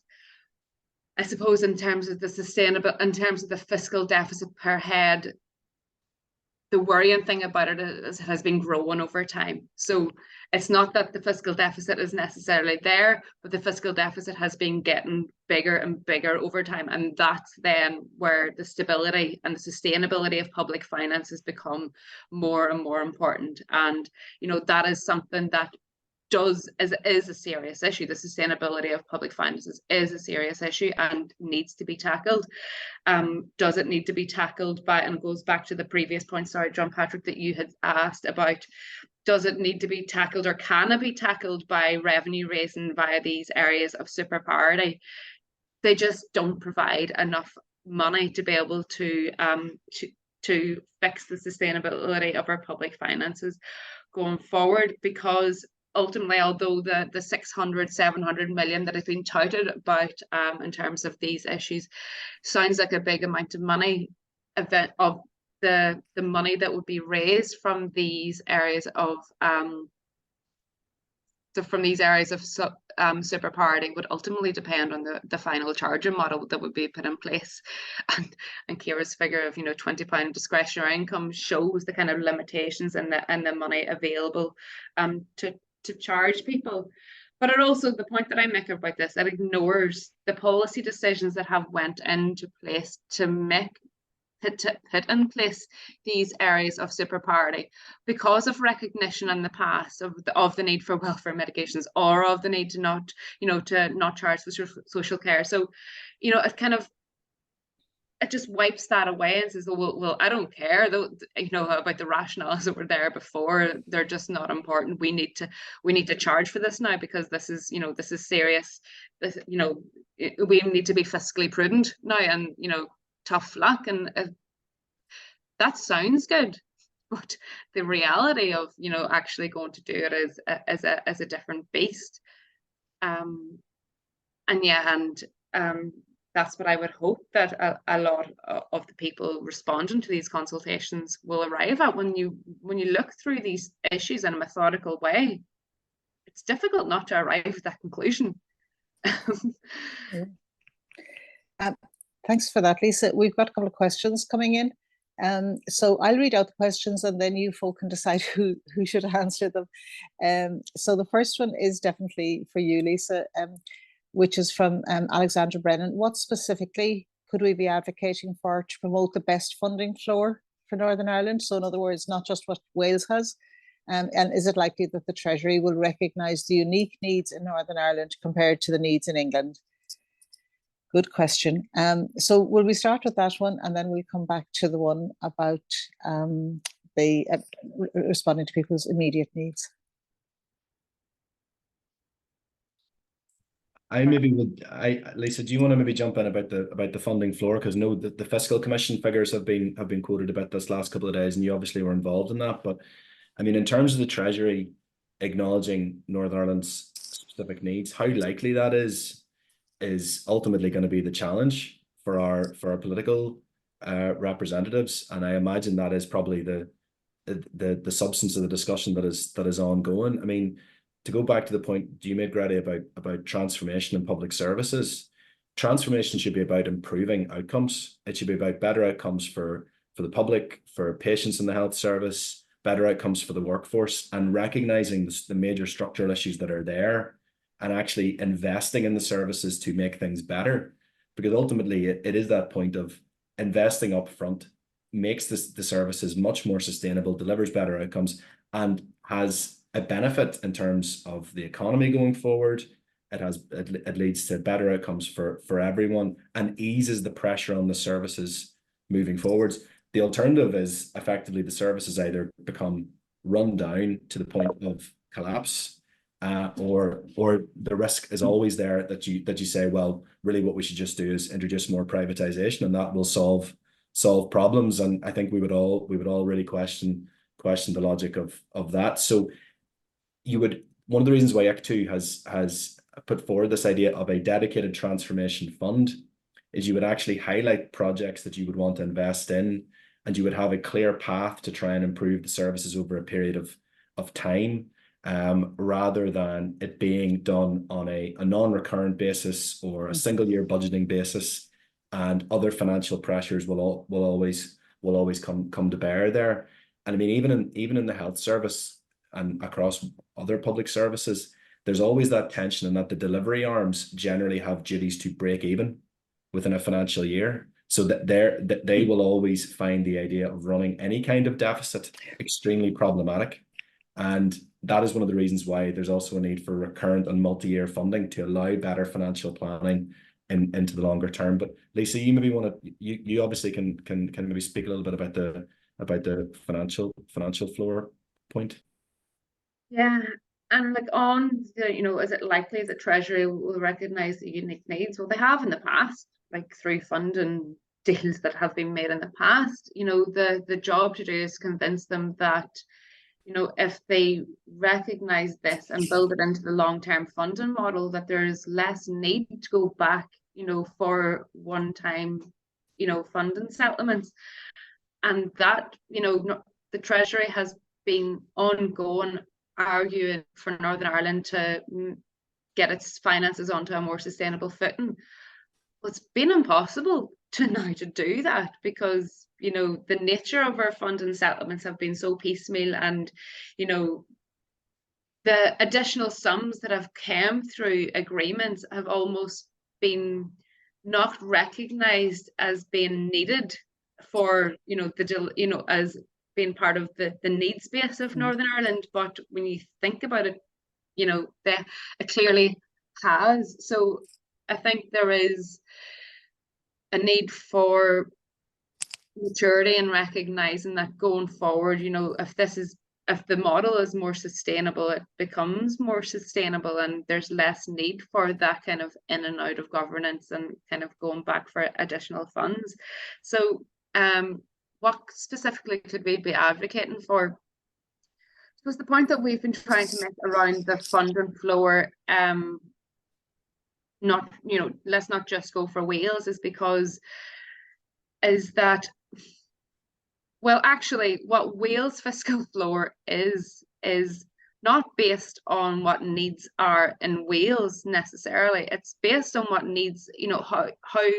I suppose in terms of the fiscal deficit per head, the worrying thing about it is it has been growing over time. So it's not that the fiscal deficit is necessarily there, but the fiscal deficit has been getting bigger and bigger over time. And that's then where the stability and the sustainability of public finances become more and more important. And, that is something that is a serious issue. The sustainability of public finances is a serious issue and needs to be tackled. Does it need to be tackled by, and it goes back to the previous point, sorry, John Patrick, that you had asked about, does it need to be tackled, or can it be tackled by revenue raising via these areas of super priority? They just don't provide enough money to be able to fix the sustainability of our public finances going forward, because ultimately, although the 600-700 million that has been touted about in terms of these issues sounds like a big amount of money, of the money that would be raised from these areas of super priority would ultimately depend on the final charging model that would be put in place. And Ciara's figure of £20 discretionary income shows the kind of limitations and the money available to charge people. But it also, the point that I make about this, it ignores the policy decisions that have went into place to put in place these areas of super priority, because of recognition in the past of the need for welfare mitigations, or of the need to not charge for social care. So it just wipes that away and says, well, I don't care though, about the rationales that were there before. They're just not important. We need to charge for this now, because this is serious. We need to be fiscally prudent now, and tough luck. And that sounds good, but the reality of actually going to do it is a different beast. That's what I would hope that a lot of the people responding to these consultations will arrive at. When you look through these issues in a methodical way, it's difficult not to arrive at that conclusion. Thanks for that, Lisa. We've got a couple of questions coming in. So I'll read out the questions and then you folk can decide who should answer them. So the first one is definitely for you, Lisa, which is from Alexandra Brennan. What specifically could we be advocating for to promote the best funding floor for Northern Ireland? So in other words, not just what Wales has. And is it likely that the Treasury will recognise the unique needs in Northern Ireland compared to the needs in England? Good question. So will we start with that one, and then we'll come back to the one about responding to people's immediate needs. Lisa, do you want to maybe jump in about the funding floor? Because no, the Fiscal Commission figures have been quoted about this last couple of days, and you obviously were involved in that. But I mean, in terms of the Treasury acknowledging Northern Ireland's specific needs, how likely that is ultimately going to be the challenge for our political representatives, and I imagine that is probably the substance of the discussion that is ongoing. I mean, to go back to the point you made, Grady, about transformation in public services, transformation should be about improving outcomes. It should be about better outcomes for the public, for patients in the health service, better outcomes for the workforce, and recognizing the major structural issues that are there and actually investing in the services to make things better. Because ultimately it is that point of investing up front makes the services much more sustainable, delivers better outcomes, and has a benefit in terms of the economy going forward. It leads to better outcomes for everyone and eases the pressure on the services moving forwards. The alternative is effectively the services either become run down to the point of collapse, or the risk is always there that you say, well, really what we should just do is introduce more privatization, and that will solve problems. And I think we would all really question the logic of that. So one of the reasons why ICTU has put forward this idea of a dedicated transformation fund is you would actually highlight projects that you would want to invest in, and you would have a clear path to try and improve the services over a period of time, rather than it being done on a non-recurrent basis or a single year budgeting basis, and other financial pressures will always come to bear there. And I mean, even in the health service and across other public services, there's always that tension, and that the delivery arms generally have duties to break even within a financial year. So that they will always find the idea of running any kind of deficit extremely problematic. And that is one of the reasons why there's also a need for recurrent and multi-year funding to allow better financial planning into the longer term. But Lisa, you maybe want to, you obviously can maybe speak a little bit about the financial floor point. Yeah, and like on the, is it likely that Treasury will recognise the unique needs? Well, they have in the past, like through funding deals that have been made in the past. The job to do is convince them that, if they recognise this and build it into the long-term funding model, that there's less need to go back, for one-time, funding settlements. And that, the Treasury has been ongoing arguing for Northern Ireland to get its finances onto a more sustainable footing. Well, it's been impossible to do that, because the nature of our funding settlements have been so piecemeal, and the additional sums that have come through agreements have almost been not recognised as being needed for as being part of the needs base of Northern Ireland. But when you think about it, it clearly has. So I think there is a need for maturity and recognising that going forward, if the model is more sustainable, it becomes more sustainable, and there's less need for that kind of in and out of governance and kind of going back for additional funds. So what specifically could we be advocating for? I suppose the point that we've been trying to make around the funding floor, let's not just go for Wales, is that, well, actually what Wales fiscal floor is not based on what needs are in Wales necessarily. It's based on what needs,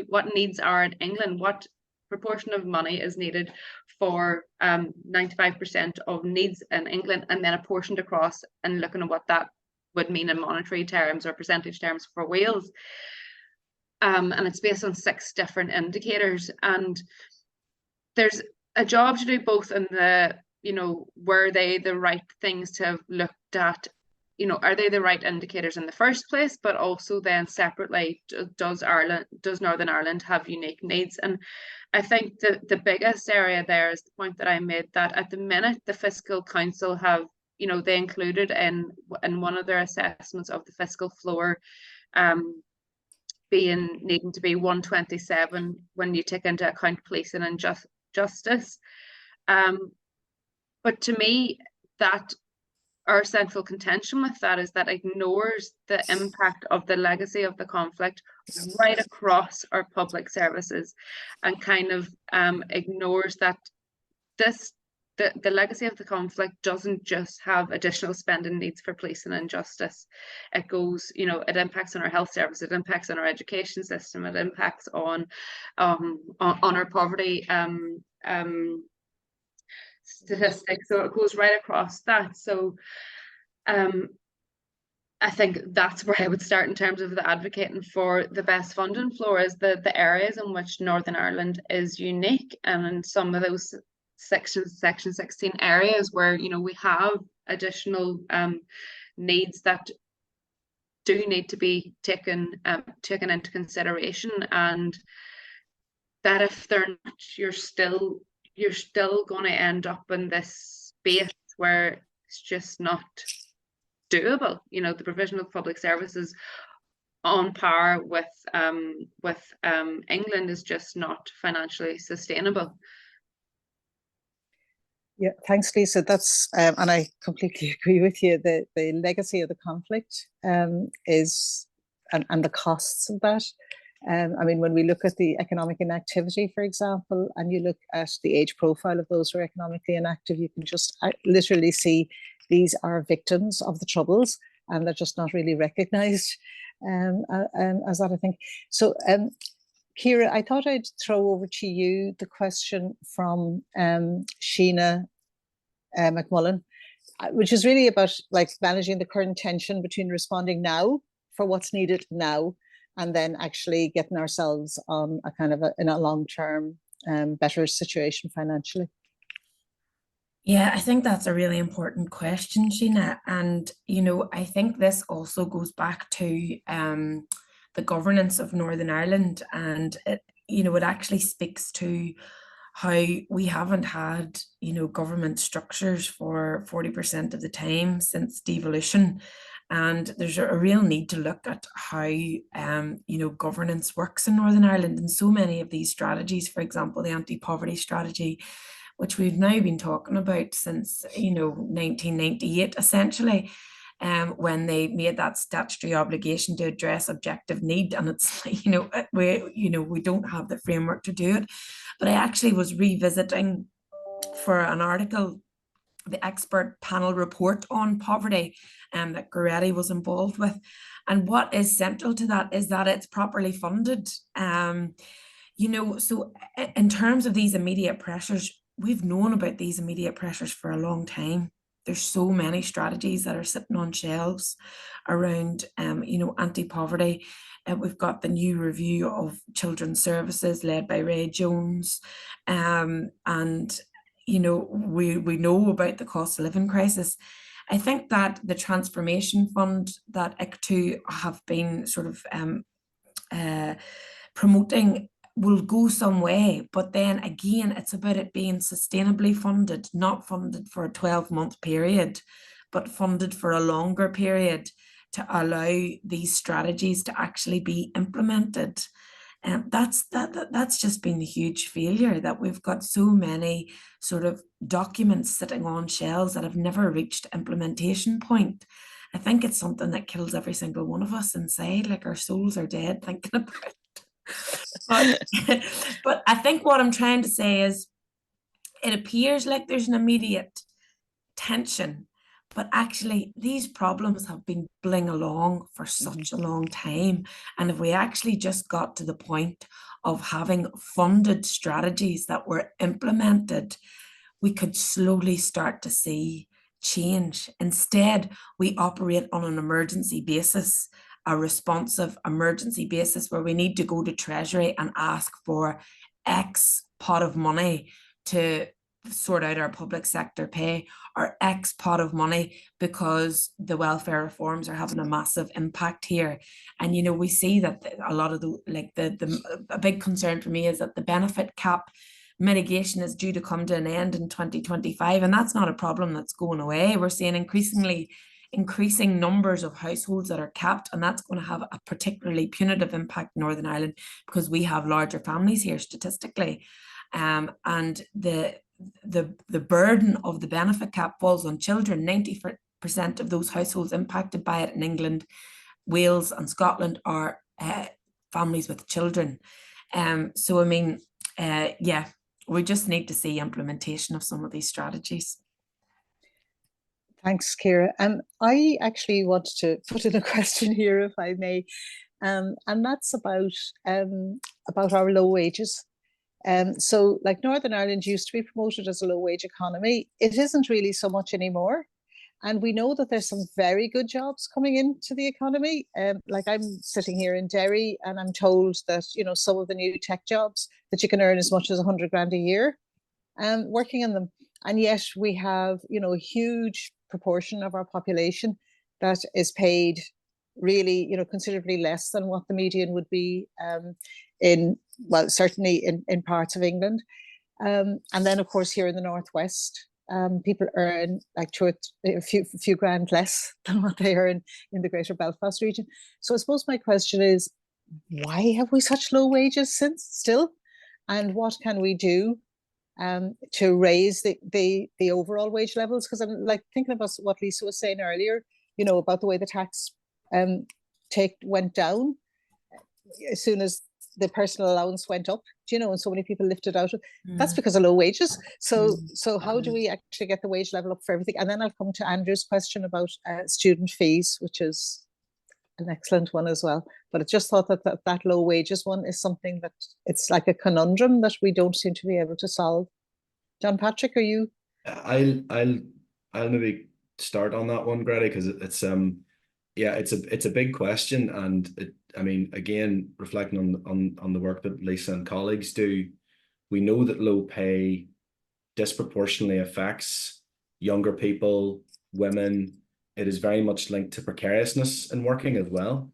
what needs are in England, what proportion of money is needed for 95% of needs in England, and then apportioned across, and looking at what that would mean in monetary terms or percentage terms for Wales. And it's based on 6 different indicators, and there's a job to do both in the, were they the right things to have looked at, are they the right indicators in the first place, but also then separately, does Northern Ireland have unique needs? And I think the biggest area there is the point that I made, that at the minute the Fiscal Council have, they included in one of their assessments of the fiscal floor needing to be 127 when you take into account policing and justice. But to me, that our central contention with that is that ignores the impact of the legacy of the conflict right across our public services, and kind of ignores that this the legacy of the conflict doesn't just have additional spending needs for policing and justice. It goes, you know, it impacts on our health service, it impacts on our education system, it impacts on our poverty statistics. So it goes right across that. So I think that's where I would start in terms of the advocating for the best funding floor, is the areas in which Northern Ireland is unique, and in some of those section 16 areas where, you know, we have additional needs that do need to be taken into consideration, and that if they're not, you're still going to end up in this space where it's just not doable. You know, the provision of public services on par with England is just not financially sustainable. Yeah, thanks, Lisa. That's and I completely agree with you. The legacy of the conflict is and the costs of that. I mean, when we look at the economic inactivity, for example, and you look at the age profile of those who are economically inactive, you can just literally see these are victims of the Troubles, and they're just not really recognised as that, I think. So, Ciara, I thought I'd throw over to you the question from Sheena McMullen, which is really about like managing the current tension between responding now for what's needed now, and then actually getting ourselves on a kind of in a long-term better situation financially. Yeah, I think that's a really important question, Sheena. And, you know, I think this also goes back to the governance of Northern Ireland. And, you know, it actually speaks to how we haven't had, you know, government structures for 40% of the time since devolution. And there's a real need to look at how, you know, governance works in Northern Ireland. And so many of these strategies, for example, the anti-poverty strategy, which we've now been talking about since, you know, 1998, essentially, when they made that statutory obligation to address objective need. And it's, you know, we don't have the framework to do it. But I actually was revisiting for an article the expert panel report on poverty that Goretti was involved with. And what is central to that is that it's properly funded. You know, so in terms of these immediate pressures, we've known about these immediate pressures for a long time. There's so many strategies that are sitting on shelves around, you know, anti-poverty. We've got the new review of children's services led by Ray Jones. And, you know, we know about the cost of living crisis. I think that the transformation fund that ICTU have been sort of promoting will go some way, but then again, it's about it being sustainably funded, not funded for a 12-month period, but funded for a longer period to allow these strategies to actually be implemented. And that's just been the huge failure, that we've got so many sort of documents sitting on shelves that have never reached implementation point. I think it's something that kills every single one of us inside, like our souls are dead thinking about it. But I think what I'm trying to say is it appears like there's an immediate tension, but actually these problems have been bubbling along for such a long time. And if we actually just got to the point of having funded strategies that were implemented, we could slowly start to see change. Instead, we operate on an emergency basis, a responsive emergency basis, where we need to go to Treasury and ask for X pot of money to sort out our public sector pay, or X pot of money because the welfare reforms are having a massive impact here. And, you know, we see that a lot of a big concern for me is that the benefit cap mitigation is due to come to an end in 2025. And that's not a problem that's going away. We're seeing increasing numbers of households that are capped, and that's going to have a particularly punitive impact in Northern Ireland because we have larger families here statistically. And the burden of the benefit cap falls on children. 90% of those households impacted by it in England, Wales and Scotland are families with children. So I mean, yeah, we just need to see implementation of some of these strategies. Thanks, Ciara. I actually want to put in a question here, if I may, and that's about our low wages. So, like, Northern Ireland used to be promoted as a low wage economy. It isn't really so much anymore. And we know that there's some very good jobs coming into the economy. Like, I'm sitting here in Derry, and I'm told that, you know, some of the new tech jobs that you can earn as much as 100 grand a year working in them. And yet we have, you know, a huge proportion of our population that is paid really, you know, considerably less than what the median would be well, certainly in parts of England. And then, of course, here in the Northwest, people earn like a few grand less than what they earn in the greater Belfast region. So I suppose my question is, why have we such low wages still? And what can we do to raise the overall wage levels? Because I'm like thinking about what Lisa was saying earlier, you know, about the way the tax take went down as soon as the personal allowance went up, you know, and so many people lifted out. That's because of low wages. So how do we actually get the wage level up for everything? And then I'll come to Andrew's question about student fees, which is an excellent one as well. But I just thought that low wages one is something that it's like a conundrum that we don't seem to be able to solve. John Patrick, are you? I'll maybe start on that one, Grady, because it's yeah, it's a big question, and I mean, again, reflecting on the work that Lisa and colleagues do, we know that low pay disproportionately affects younger people, women. It is very much linked to precariousness in working as well.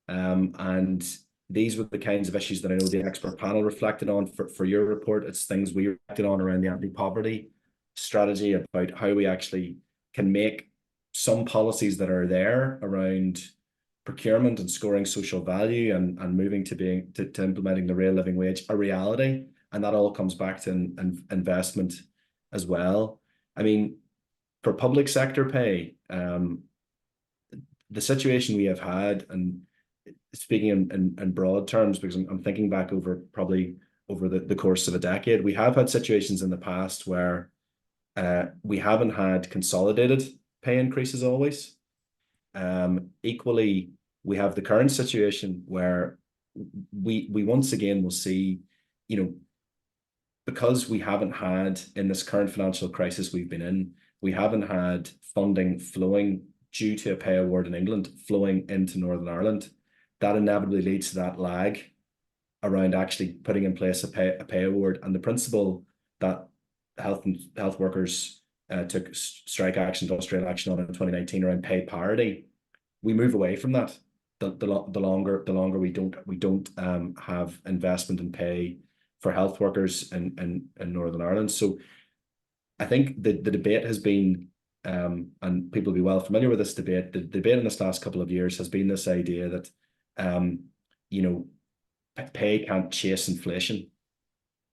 And these were the kinds of issues that I know the expert panel reflected on for your report. It's things we reflected on around the anti-poverty strategy, about how we actually can make some policies that are there around procurement and scoring social value and moving to implementing the real living wage a reality. And that all comes back to investment as well. I mean, for public sector pay, the situation we have had, and speaking in broad terms, because I'm thinking back over the course of a decade, we have had situations in the past where we haven't had consolidated pay increases always. Equally, we have the current situation where we once again will see, you know, because we haven't had, in this current financial crisis we've been in, we haven't had funding flowing due to a pay award in England flowing into Northern Ireland. That inevitably leads to that lag around actually putting in place a pay award. And the principle that health workers took strike action, industrial action on in 2019 around pay parity, we move away from that. The longer we don't have investment in pay for health workers in Northern Ireland. So I think the debate has been, and people will be well familiar with this debate, the debate in this last couple of years has been this idea that, you know, pay can't chase inflation,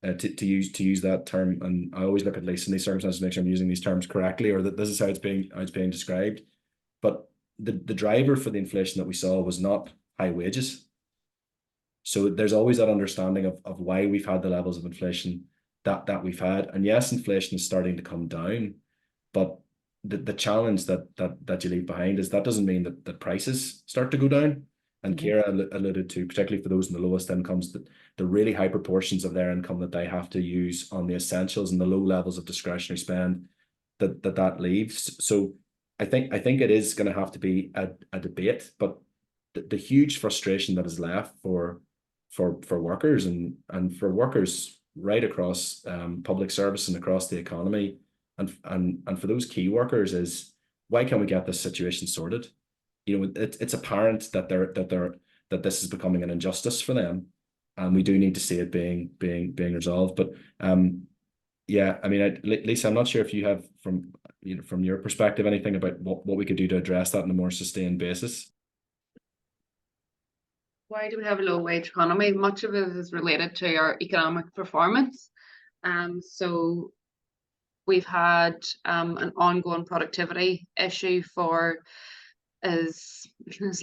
to use that term. And I always look at least in these circumstances to make sure I'm using these terms correctly, or that this is how it's being described. But the driver for the inflation that we saw was not high wages. So there's always that understanding of why we've had the levels of inflation that we've had. And yes, inflation is starting to come down, but the challenge that you leave behind is that doesn't mean that prices start to go down. And Ciara alluded to, particularly for those in the lowest incomes, that the really high proportions of their income that they have to use on the essentials and the low levels of discretionary spend that leaves. So I think it is going to have to be a debate, but the huge frustration that is left for workers and for workers right across public service and across the economy, and for those key workers, is why can't we get this situation sorted? You know, it's apparent that this is becoming an injustice for them, and we do need to see it being resolved. But yeah, I mean, Lisa, I'm not sure if you have from your perspective anything about what we could do to address that on a more sustained basis. Why do we have a low wage economy? Much of it is related to our economic performance. So we've had an ongoing productivity issue for as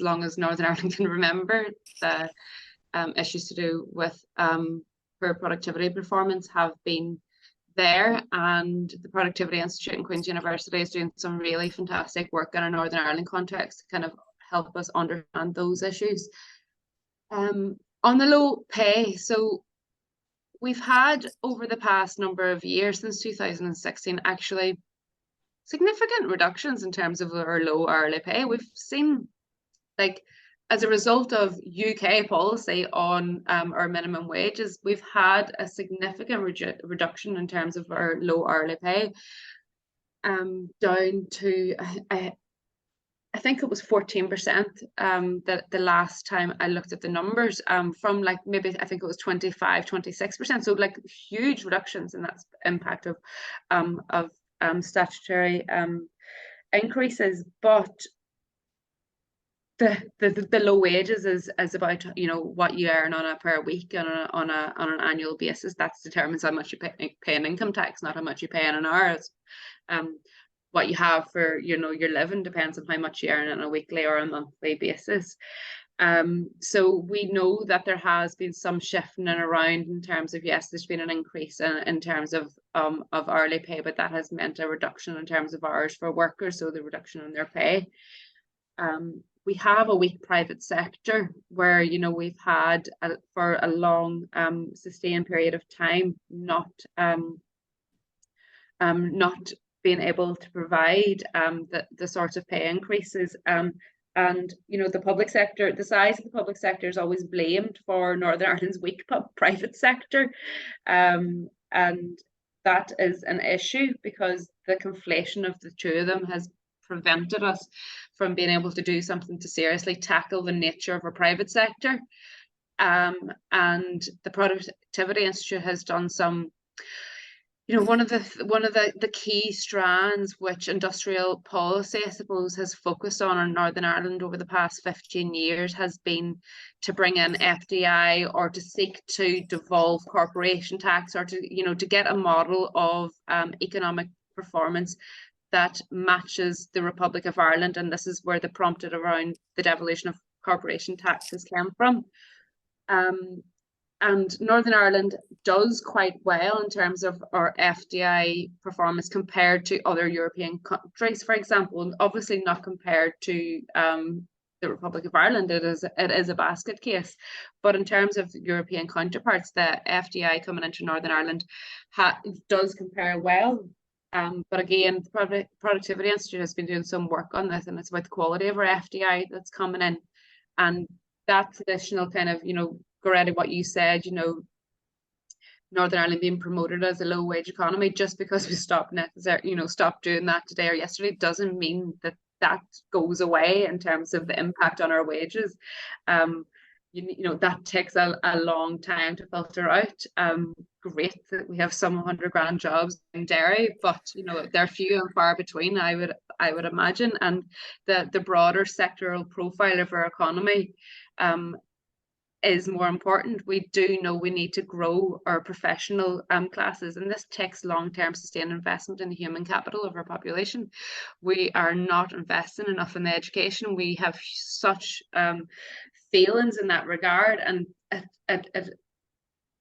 long as Northern Ireland can remember. The issues to do with poor productivity performance have been there, and the Productivity Institute in Queen's University is doing some really fantastic work in a Northern Ireland context to kind of help us understand those issues. On the low pay, so we've had over the past number of years, since 2016, actually significant reductions in terms of our low hourly pay. We've seen, like, as a result of UK policy on our minimum wages, we've had a significant reduction in terms of our low hourly pay, down to I think it was 14% the last time I looked at the numbers, from like maybe I think it was 25-26%. So like huge reductions in that impact of statutory increases. But the low wages is about, you know, what you earn on a per week and on an annual basis. That determines how much you pay in income tax, not how much you pay in an hour. What you have for, you know, your living depends on how much you earn on a weekly or a monthly basis. So we know that there has been some shifting around in terms of, yes, there's been an increase in terms of hourly pay, but that has meant a reduction in terms of hours for workers, so the reduction in their pay. We have a weak private sector where, you know, we've had for a long sustained period of time not being able to provide the sorts of pay increases. And, you know, the public sector, the size of the public sector is always blamed for Northern Ireland's weak private sector. And that is an issue because the conflation of the two of them has prevented us from being able to do something to seriously tackle the nature of our private sector. And the Productivity Institute has done some, you know, one of the key strands which industrial policy, I suppose, has focused on in Northern Ireland over the past 15 years has been to bring in FDI or to seek to devolve corporation tax, or to, you know, to get a model of economic performance that matches the Republic of Ireland. And this is where the prompted around the devolution of corporation taxes came from. And Northern Ireland does quite well in terms of our FDI performance compared to other European countries, for example, and obviously not compared to the Republic of Ireland. It is a basket case, but in terms of European counterparts, the FDI coming into Northern Ireland does compare well. But again, the Productivity Institute has been doing some work on this, and it's about the quality of our FDI that's coming in, and that traditional kind of, you know, Goretti, what you said, you know, Northern Ireland being promoted as a low wage economy, just because we stopped doing that today or yesterday doesn't mean that that goes away in terms of the impact on our wages. You know, that takes a long time to filter out. Great that we have some 100 grand jobs in dairy, but, you know, they're few and far between, I would imagine. And the broader sectoral profile of our economy is more important. We do know we need to grow our professional classes, and this takes long-term sustained investment in the human capital of our population. We are not investing enough in the education. We have such failings in that regard, and it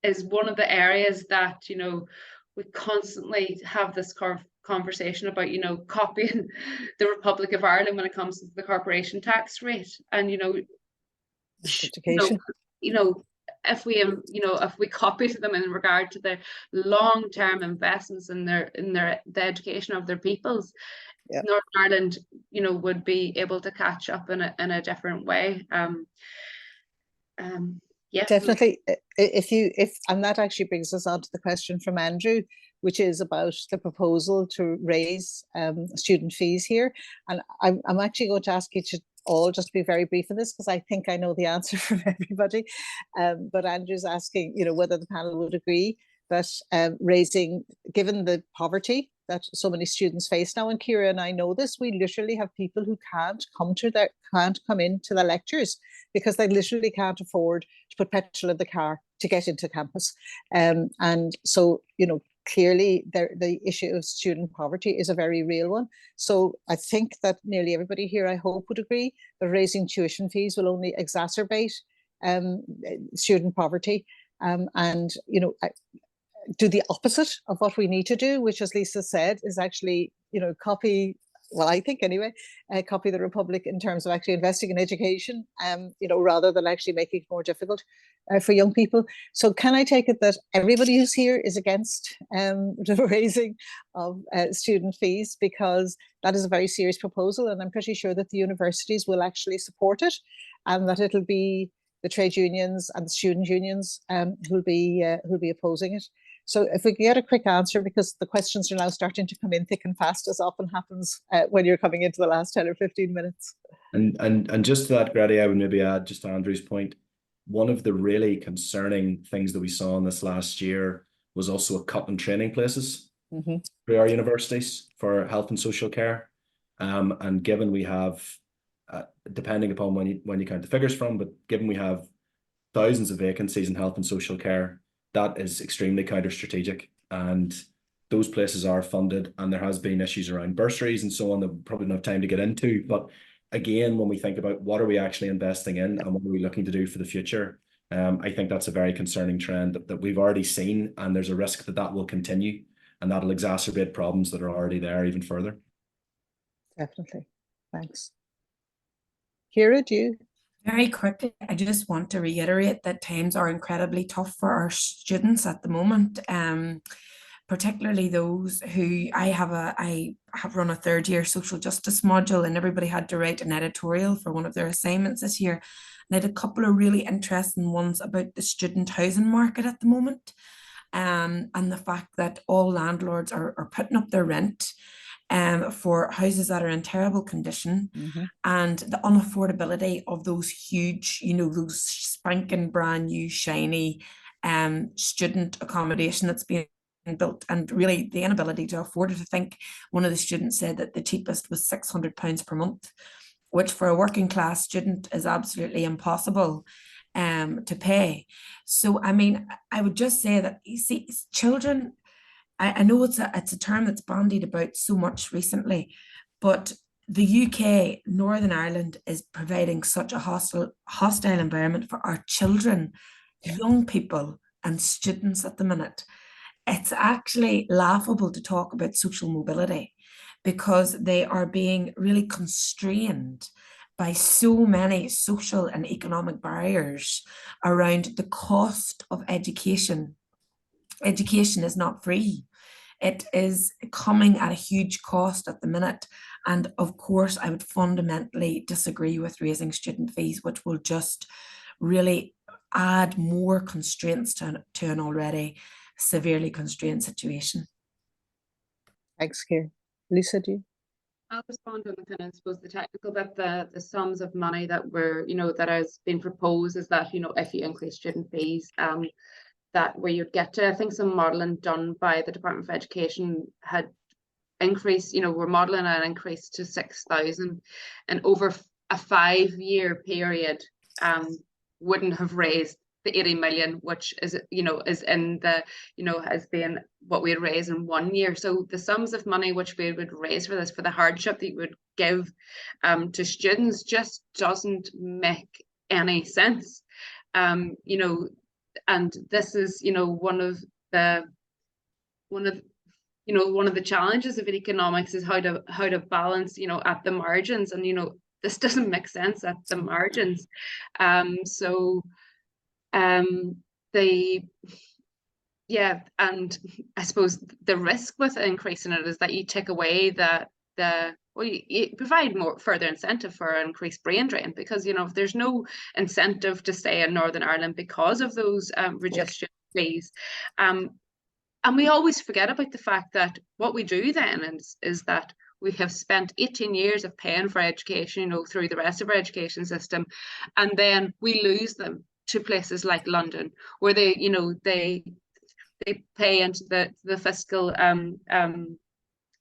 is one of the areas that, you know, we constantly have this conversation about, you know, copying the Republic of Ireland when it comes to the corporation tax rate. And, you know, education. You know, if we copied them in regard to their long-term investments in the education of their peoples, yeah, Northern Ireland, you know, would be able to catch up in a different way. Yeah, definitely. And that actually brings us on to the question from Andrew, which is about the proposal to raise student fees here. And I'm actually going to ask you to all just be very brief in this, because I think I know the answer from everybody. But Andrew's asking, you know, whether the panel would agree that raising, given the poverty that so many students face now, and Ciara and I know this, we literally have people who can't come into the lectures because they literally can't afford to put petrol in the car to get into campus. And so, you know, clearly the issue of student poverty is a very real one. So I think that nearly everybody here, I hope, would agree that raising tuition fees will only exacerbate student poverty. and, you know, do the opposite of what we need to do, which, as Lisa said, is actually, you know, copy, well, I think anyway, copy the Republic in terms of actually investing in education, you know, rather than actually making it more difficult for young people. So can I take it that everybody who's here is against the raising of student fees, because that is a very serious proposal, and I'm pretty sure that the universities will actually support it, and that it'll be the trade unions and the student unions who'll be opposing it. So if we can get a quick answer, because the questions are now starting to come in thick and fast, as often happens when you're coming into the last 10 or 15 minutes. And just to that, Grady, I would maybe add just to Andrew's point, one of the really concerning things that we saw in this last year was also a cut in training places through our universities for health and social care. And given we have, depending upon when you count the figures from, but given we have thousands of vacancies in health and social care, that is extremely counter-strategic, and those places are funded, and there has been issues around bursaries and so on that we probably don't have time to get into. But again, when we think about what are we actually investing in and what are we looking to do for the future, I think that's a very concerning trend that we've already seen, and there's a risk that that will continue, and that'll exacerbate problems that are already there even further. Definitely. Thanks. Kira, do you? Very quickly, I just want to reiterate that times are incredibly tough for our students at the moment, particularly those who I have run a third year social justice module, and everybody had to write an editorial for one of their assignments this year. And I had a couple of really interesting ones about the student housing market at the moment, and the fact that all landlords are putting up their rent for houses that are in terrible condition, and the unaffordability of those huge, you know, those spanking brand new shiny student accommodation that's being built, and really the inability to afford it. I think one of the students said that the cheapest was £600 per month, which for a working class student is absolutely impossible to pay. So I mean, I would just say that, you see, children, I know it's a term that's bandied about so much recently, but the UK, Northern Ireland, is providing such a hostile environment for our children, young people and students at the minute. It's actually laughable to talk about social mobility, because they are being really constrained by so many social and economic barriers around the cost of education. Education is not free. It is coming at a huge cost at the minute. And of course, I would fundamentally disagree with raising student fees, which will just really add more constraints to an already severely constrained situation. Thanks, Kira. Lisa, do you? I'll respond on the kind of, I suppose, the technical bit. The sums of money that were, you know, that has been proposed is that, you know, if you increase student fees, that where you'd get to, I think some modelling done by the Department of Education had increased, you know, we're modelling an increase to 6,000, and over a 5-year period wouldn't have raised the 80 million, which is, you know, is in the, you know, has been what we'd raise in 1 year. So the sums of money which we would raise for this, for the hardship that you would give to students, just doesn't make any sense. You know, and this is, you know, one of the challenges of economics is how to balance, you know, at the margins, and, you know, this doesn't make sense at the margins. And I suppose the risk with increasing it is that you take away you provide more further incentive for increased brain drain, because, you know, if there's no incentive to stay in Northern Ireland because of those reduced fees, and we always forget about the fact that what we do then is that we have spent 18 years of paying for education, you know, through the rest of our education system, and then we lose them to places like London, where they, you know, they pay into the fiscal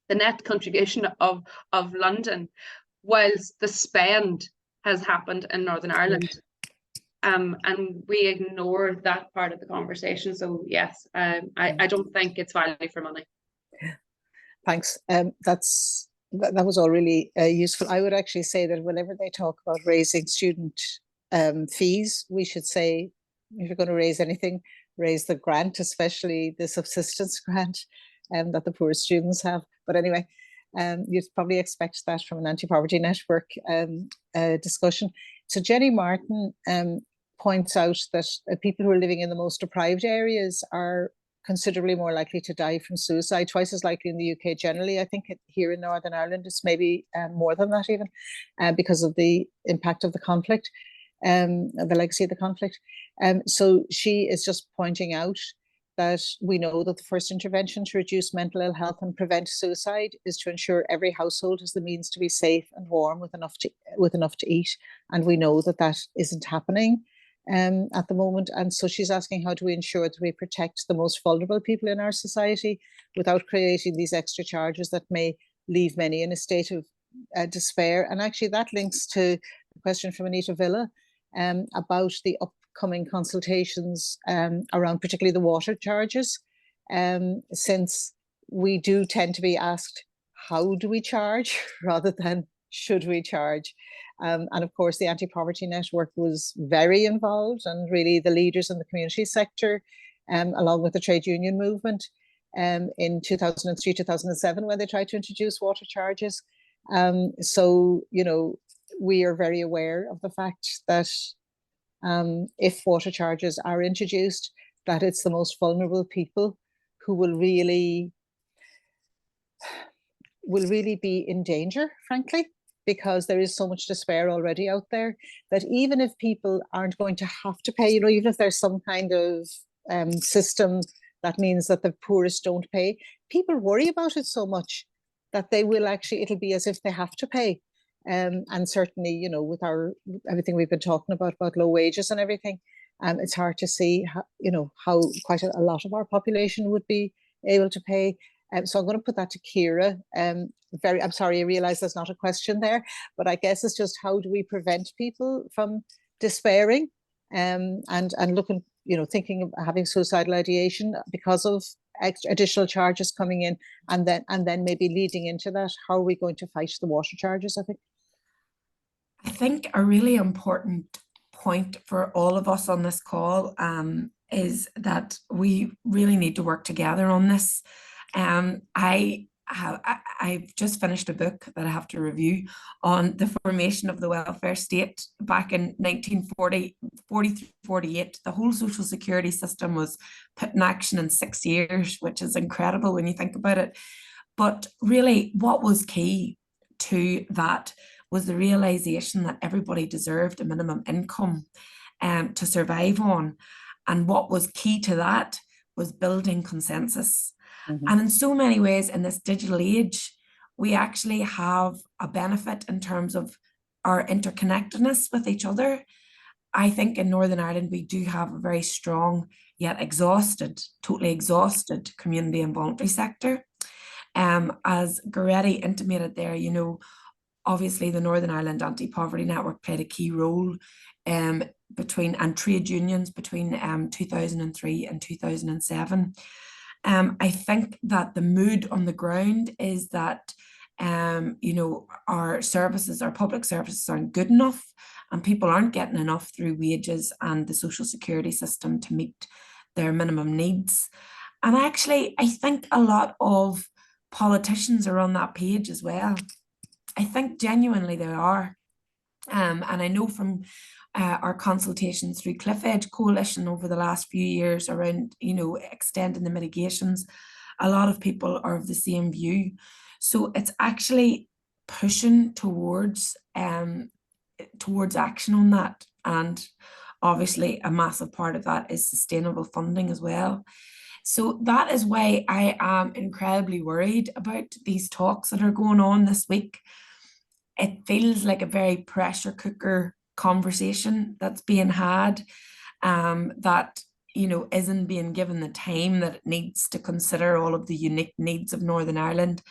the net contribution of London, whilst the spend has happened in Northern Ireland. And we ignore that part of the conversation. So yes, I don't think it's value for money. Thanks. That was all really useful. I would actually say that whenever they talk about raising student fees, we should say, if you're going to raise anything, raise the grant, especially the subsistence grant that the poor students have. But anyway, you'd probably expect that from an anti-poverty network discussion. So Jenny Martin points out that people who are living in the most deprived areas are considerably more likely to die from suicide, twice as likely in the UK generally. I think here in Northern Ireland it's maybe more than that even, because of the impact of the conflict, the legacy of the conflict. So she is just pointing out that we know that the first intervention to reduce mental ill health and prevent suicide is to ensure every household has the means to be safe and warm with enough to eat. And we know that that isn't happening at the moment. And so she's asking, how do we ensure that we protect the most vulnerable people in our society without creating these extra charges that may leave many in a state of despair? And actually that links to the question from Anita Villa about the upcoming consultations around particularly the water charges, since we do tend to be asked, how do we charge rather than should we charge? And of course, the Anti-Poverty Network was very involved, and really the leaders in the community sector, along with the trade union movement, in 2003, 2007, when they tried to introduce water charges. So, you know, we are very aware of the fact that if water charges are introduced, that it's the most vulnerable people who will really be in danger, frankly, because there is so much despair already out there that even if people aren't going to have to pay, you know, even if there's some kind of system that means that the poorest don't pay, people worry about it so much that they will actually, it'll be as if they have to pay. And certainly, you know, with everything we've been talking about low wages and everything, it's hard to see how, you know, how quite a lot of our population would be able to pay. So I'm going to put that to Ciara. I'm sorry, I realise there's not a question there, but I guess it's just, how do we prevent people from despairing and looking, you know, thinking of having suicidal ideation because of additional charges coming in, and then maybe leading into that, how are we going to fight the water charges? I think a really important point for all of us on this call is that we really need to work together on this. I've just finished a book that I have to review on the formation of the welfare state back in 1948. The whole social security system was put in action in 6 years, which is incredible when you think about it. But really, what was key to that was the realization that everybody deserved a minimum income to survive on. And what was key to that was building consensus. Mm-hmm. And in so many ways in this digital age, we actually have a benefit in terms of our interconnectedness with each other. I think in Northern Ireland, we do have a very strong yet totally exhausted community and voluntary sector. As Goretti intimated there, you know, obviously the Northern Ireland Anti-Poverty Network played a key role between trade unions between 2003 and 2007. I think that the mood on the ground is that you know, our public services aren't good enough, and people aren't getting enough through wages and the social security system to meet their minimum needs. And actually, I think a lot of politicians are on that page as well. I think genuinely they are. And I know from our consultations through Cliff Edge Coalition over the last few years around, you know, extending the mitigations, a lot of people are of the same view. So it's actually pushing towards action on that. And obviously a massive part of that is sustainable funding as well. So that is why I am incredibly worried about these talks that are going on this week. It feels like a very pressure cooker conversation that's being had, that, you know, isn't being given the time that it needs to consider all of the unique needs of Northern Ireland.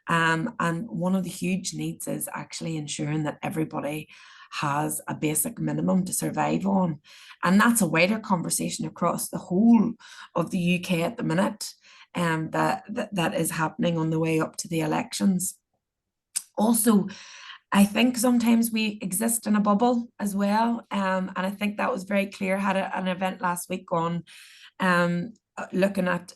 And one of the huge needs is actually ensuring that everybody has a basic minimum to survive on. And that's a wider conversation across the whole of the UK at the minute, that is happening on the way up to the elections. Also, I think sometimes we exist in a bubble as well. And I think that was very clear. I had an event last week on looking at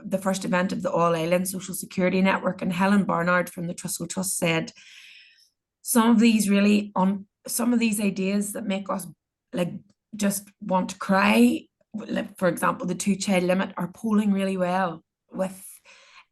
the first event of the All-Ireland Social Security Network, and Helen Barnard from the Trussell Trust said, some of these ideas that make us like just want to cry, like, for example, the 2-child limit, are polling really well with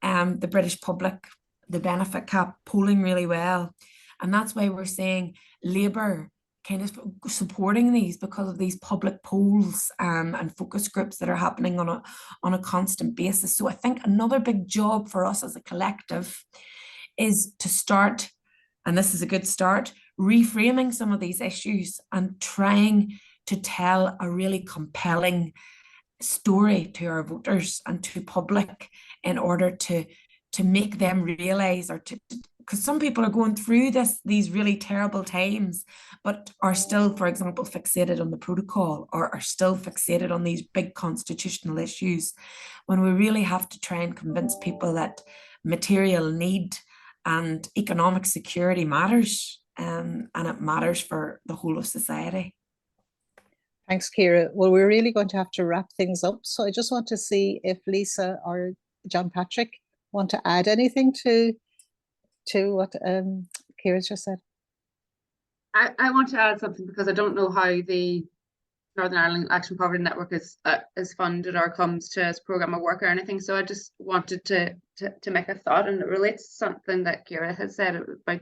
the British public, the benefit cap polling really well. And that's why we're seeing Labour kind of supporting these, because of these public polls and focus groups that are happening on a constant basis. So I think another big job for us as a collective is to start, and this is a good start, reframing some of these issues and trying to tell a really compelling story to our voters and to public, in order to make them realise, or to, because some people are going through these really terrible times, but are still, for example, fixated on the protocol, or are still fixated on these big constitutional issues, when we really have to try and convince people that material need and economic security matters, and it matters for the whole of society. Thanks, Ciara. Well, we're really going to have to wrap things up. So I just want to see if Lisa or John Patrick want to add anything to what Ciara's just said. I want to add something, because I don't know how the Northern Ireland Action Poverty Network is funded or comes to as programme of work or anything. So I just wanted to make a thought, and it relates to something that Ciara has said about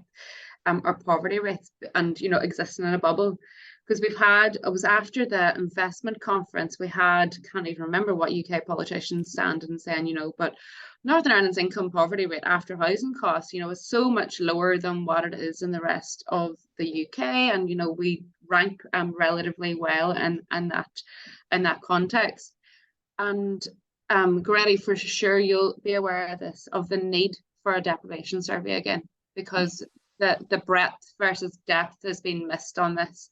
our poverty rates and, you know, existing in a bubble. Because it was after the investment conference, we had, can't even remember what UK politicians standing and saying, you know, but Northern Ireland's income poverty rate after housing costs, you know, is so much lower than what it is in the rest of the UK. And, you know, we rank relatively well in that context. And Grady, for sure, you'll be aware of this, of the need for a deprivation survey again, because the breadth versus depth has been missed on this.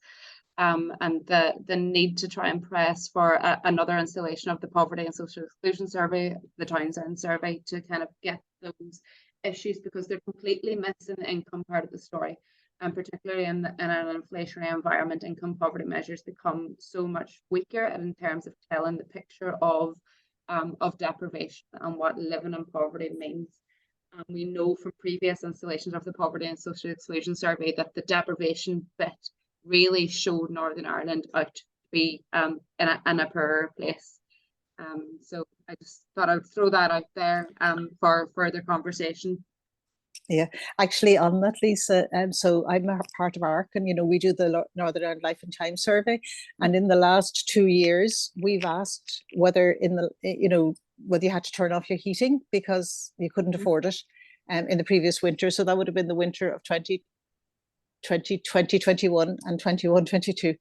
And the need to try and press for another installation of the Poverty and Social Exclusion Survey, the Townsend Survey, to kind of get those issues, because they're completely missing the income part of the story. And particularly in an inflationary environment, income poverty measures become so much weaker in terms of telling the picture of deprivation and what living in poverty means. We know from previous installations of the Poverty and Social Exclusion Survey that the deprivation bit really showed Northern Ireland out to be in a poorer place. So I just thought I'd throw that out there for further conversation. Yeah, actually on that, Lisa, so I'm a part of ARC, and, you know, we do the Northern Ireland Life and Time Survey, and in the last 2 years, we've asked whether whether you had to turn off your heating because you couldn't afford it in the previous winter. So that would have been the winter of 2021 and 21-22,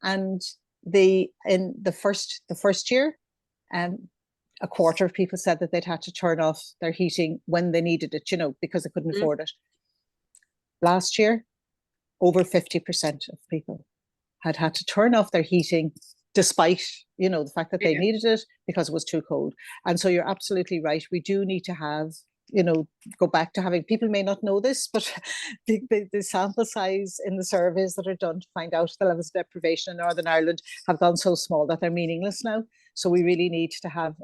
and in the first year, a quarter of people said that they'd had to turn off their heating when they needed it, you know, because they couldn't afford it. Last year, over 50% of people had to turn off their heating despite, you know, the fact that they needed it because it was too cold. And so you're absolutely right. We do need to have, you know, go back to having, people may not know this, but the sample size in the surveys that are done to find out the levels of deprivation in Northern Ireland have gone so small that they're meaningless now. So we really need to have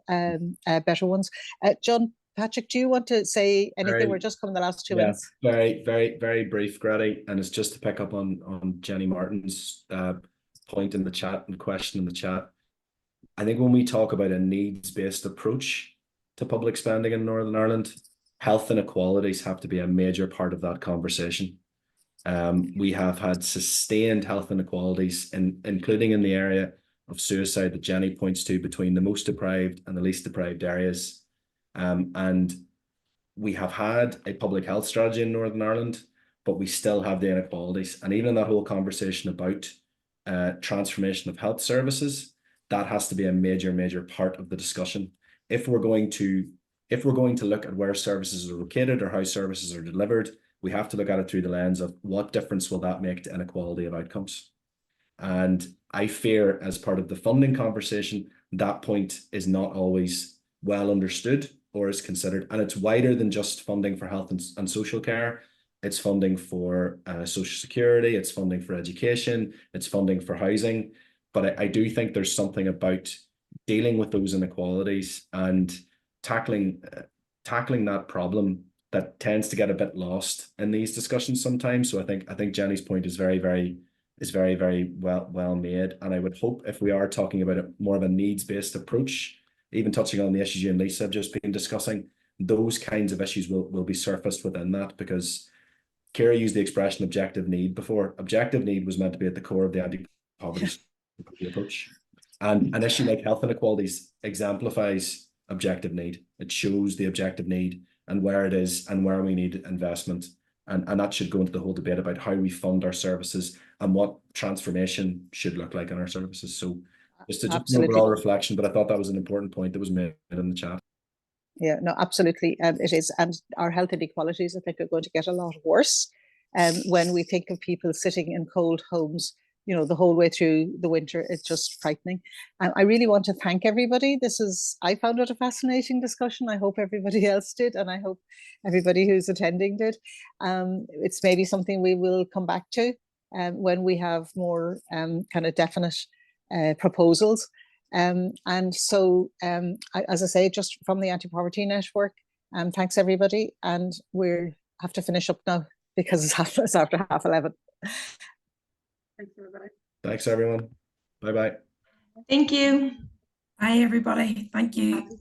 better ones. John Patrick, do you want to say anything? We're just coming the last 2 minutes. Very, very, very brief, Grady. And it's just to pick up on Jenny Martin's point in the chat and question in the chat. I think when we talk about a needs-based approach to public spending in Northern Ireland, health inequalities have to be a major part of that conversation. We have had sustained health inequalities, including in the area of suicide that Jenny points to, between the most deprived and the least deprived areas. And we have had a public health strategy in Northern Ireland, but we still have the inequalities. And even that whole conversation about transformation of health services, that has to be a major, major part of the discussion. If we're going to look at where services are located or how services are delivered, we have to look at it through the lens of what difference will that make to inequality of outcomes. And I fear, as part of the funding conversation, that point is not always well understood or is considered. And it's wider than just funding for health and social care. It's funding for social security, it's funding for education, it's funding for housing. But I do think there's something about dealing with those inequalities and tackling that problem that tends to get a bit lost in these discussions sometimes. So I think Jenny's point is very well made. And I would hope, if we are talking about more of a needs-based approach, even touching on the issues you and Lisa have just been discussing, those kinds of issues will be surfaced within that, because Ciara used the expression objective need before. Objective need was meant to be at the core of the anti-poverty approach. And an issue like health inequalities exemplifies objective need. It shows the objective need and where it is and where we need investment. And that should go into the whole debate about how we fund our services and what transformation should look like in our services. So just an overall reflection, but I thought that was an important point that was made in the chat. Yeah, no, absolutely. It is. And our health inequalities, I think, are going to get a lot worse when we think of people sitting in cold homes, you know, the whole way through the winter. It's just frightening. And I really want to thank everybody. I found it a fascinating discussion. I hope everybody else did. And I hope everybody who's attending did. It's maybe something we will come back to when we have more kind of definite proposals. And so, as I say, just from the Anti-Poverty Network, thanks everybody. And we have to finish up now because it's after 11:30. Thanks, everybody. Thanks, everyone. Bye-bye. Thank you. Bye, everybody. Thank you.